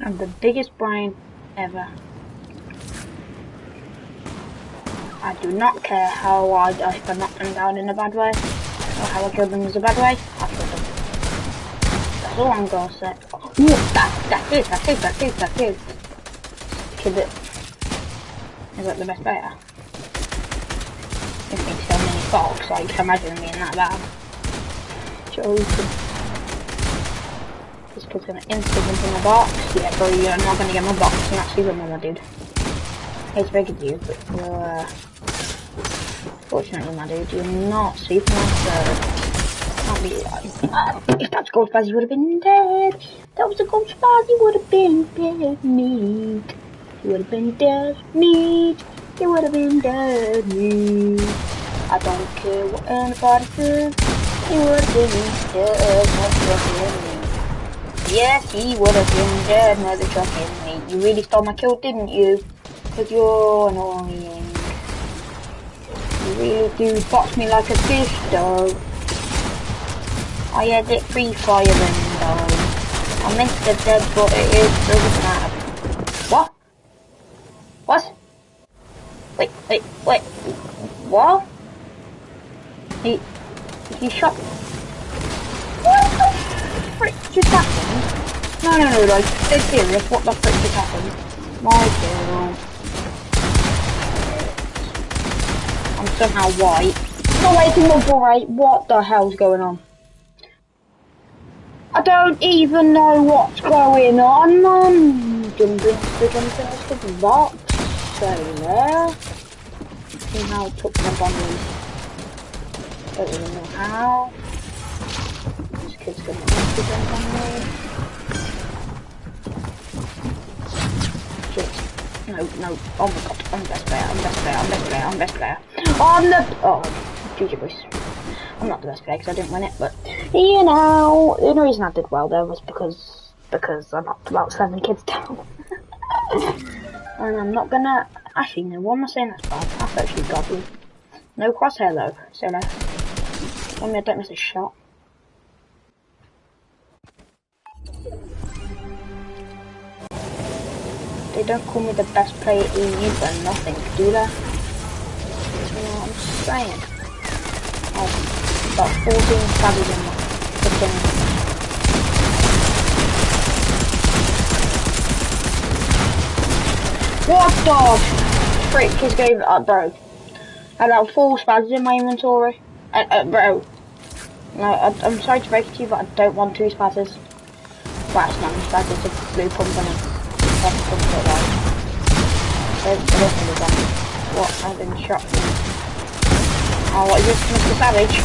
I'm the biggest brain ever. I do not care how I can knock them down in a bad way, or how I kill them in a bad way, I kill them. That's all I'm gonna say. Ooh, that's it. kid that is like the best player. If he's so many box, I can imagine being that bad. Joking. This kid's gonna instant into my box. Yeah, bro, you're not gonna get my box. You're not super normal, dude. It's very good, you, but fortunately, my dude, you're not Superman, so can't be like, if that's Gold Spazzy would have been dead. That was a Gold Spazzy would have been dead meat. He would have been dead meat. He would have been dead meat. I don't care what anybody says. He would have been dead, motherfucking meat. Yes, he would have been dead, motherfucking meat. You really stole my kill, didn't you? Because you're annoying. You really do box me like a fish, though. I had it free firing, though. I meant to dead, but it doesn't matter. What? What? Wait. What? He shot. What the frick just happened? No, like, dead serious, what the frick just happened? My girl. I'm somehow white. No, wait, it's alright. What the hell's going on? I don't even know what's going on, man. Jumping to the box. So there. Somehow took my bunnies. Don't even know how. This kid's gonna have to jump on me. Shit. No. Oh my god. I'm best player. I'm best player. Oh, GG boys. I'm not the best player because I didn't win it, but you know, the only reason I did well there was because I knocked about 7 kids down. And I'm not gonna, actually no, what am I saying that's bad? That's actually godly. No crosshair though, so no. I mean, I don't miss a shot. They don't call me the best player EU for nothing, do they? You know what I'm saying? Oh, about 14 stabbies in the game. What the frick is going on, bro? I had about 4 spazzes in my inventory. Bro. No, I'm sorry to break it to you, but I don't want 2 spazzes. Well, it's not spazzes, it's a blue pump on it. What? I've been shot. Oh, what is this, Mr. Savage?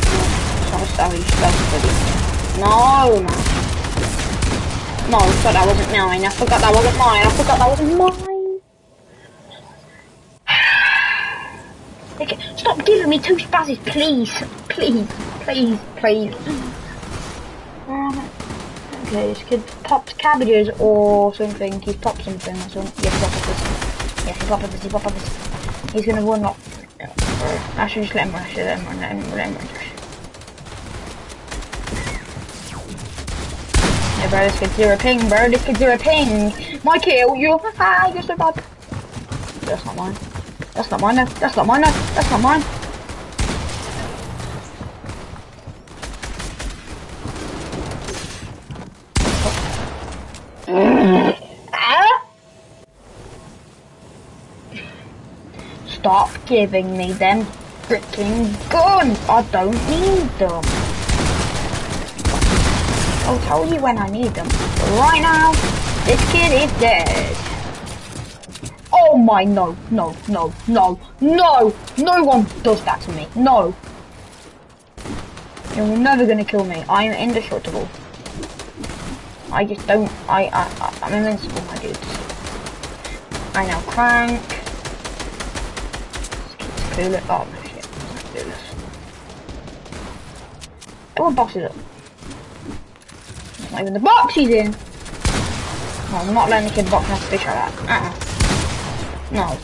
No, it's not a savage, that's pretty. No, man. No, I thought that wasn't mine. I forgot that wasn't mine. Okay, stop giving me 2 spazzes, please. Please. Okay, this kid popped cabbages or something. He's popped something or something. Yes, he popped this. He's gonna run up. Actually, just let him rush. Let him run. Yeah, bro, this kid's 0 ping, bro. My kill, you're so bad. That's not mine. That's not mine. Stop giving me them freaking guns. I don't need them. I'll tell you when I need them. But right now, this kid is dead. Oh my, no. No one does that to me. No. You're never gonna kill me. I am indestructible. I just don't, I'm invincible, my dudes. I now crank. Cool it. Oh, no shit. Let's do this. Everyone boxes up. Not even the box he's in. No, I'm not letting the kid box enough fish like that. No.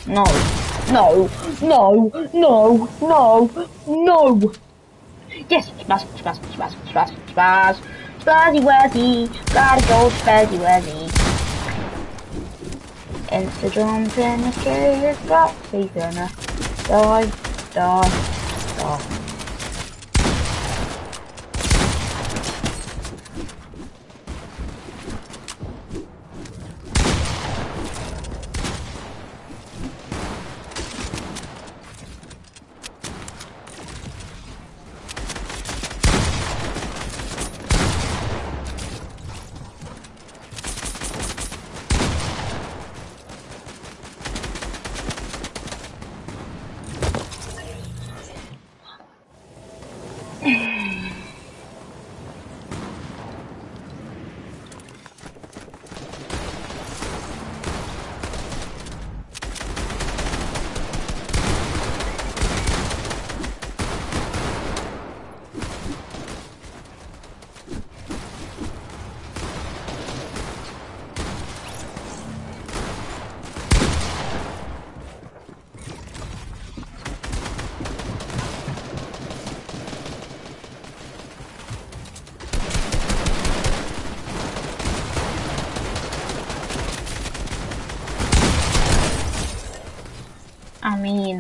Yes, spaz. Spazzy Wazzy, gotta go Spazzy Wazzy. Insta jump in the cave, but he's gonna die.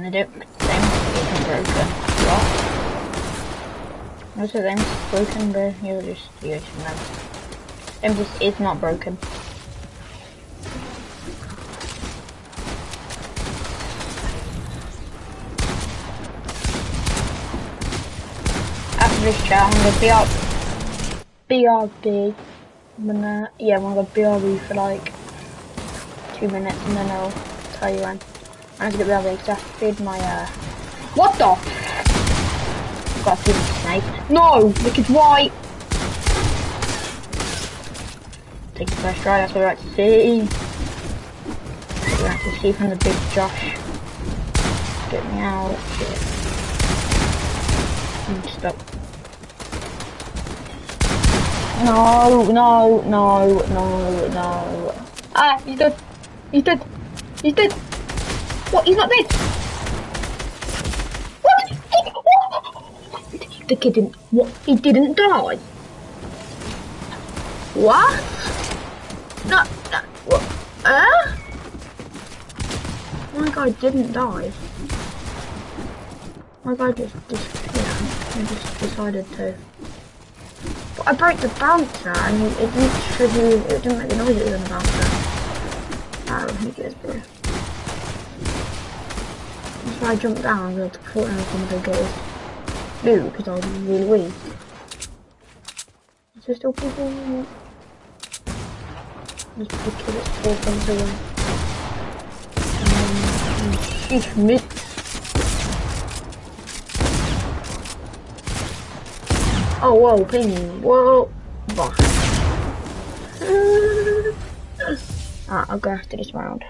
I don't think it's broken. What? Most of them broken, but you're just using them. Them just is not broken. After this chat, I'm gonna BRB. Yeah, I'm gonna BRB for like 2 minutes and then I'll tell you when. I'm gonna BRB because I feed my What the? I've got a few snake. No! Look, it's white! Take the first try, that's what I like to see. That's what I like to see from the big Josh. Get me out. Shit. I'm stuck. No. Ah, he's dead. He's dead. What? He's not dead. What? The kid didn't. What? He didn't die. What? No. What? My guy didn't die. My guy just decided to. But I broke the bouncer and it didn't make the noise it was on the bouncer. Oh, who cares, bro? That's why I jumped down and I thought I was going to go get his loot because I was really weak. Is there still people? There's people that's 4 points away. Huge mid. Oh, whoa, ping. Whoa. I'll go after this round.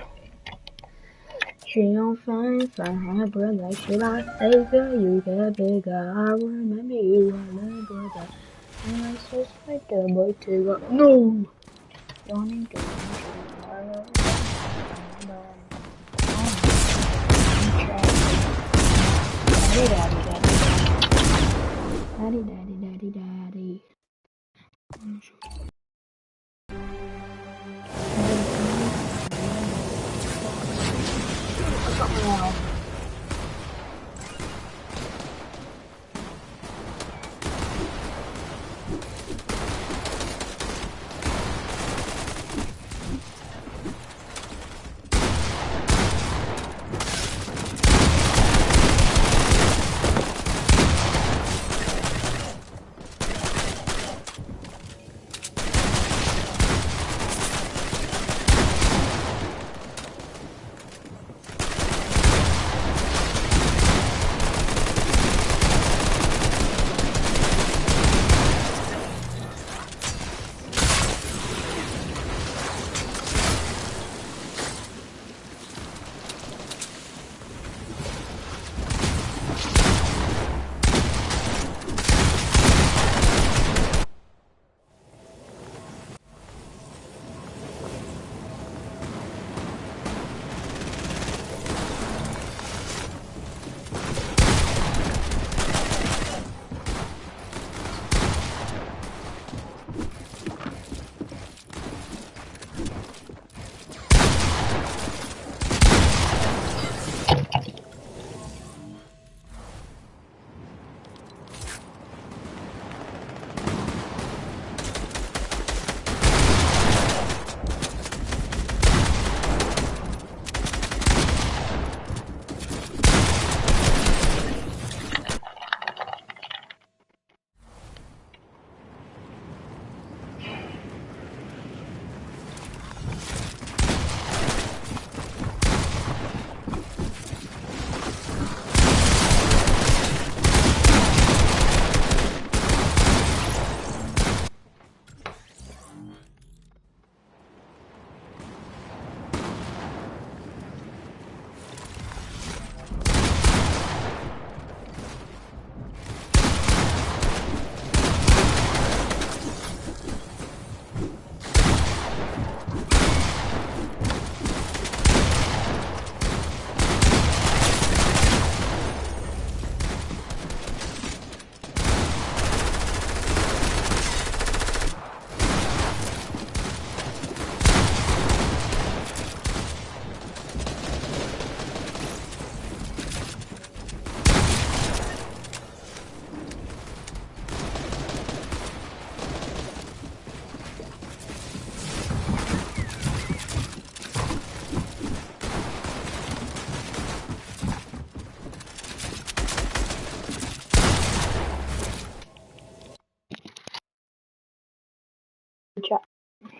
She on fire, her brother. She like bigger, you get bigger. I remember you, I love brother. And I just like the boy to no! Johnny, Daddy. Wow.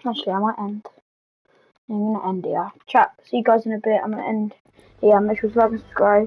Actually, I might end. I'm gonna end here. Chat. See you guys in a bit. I'm gonna end here. Make sure to like and subscribe.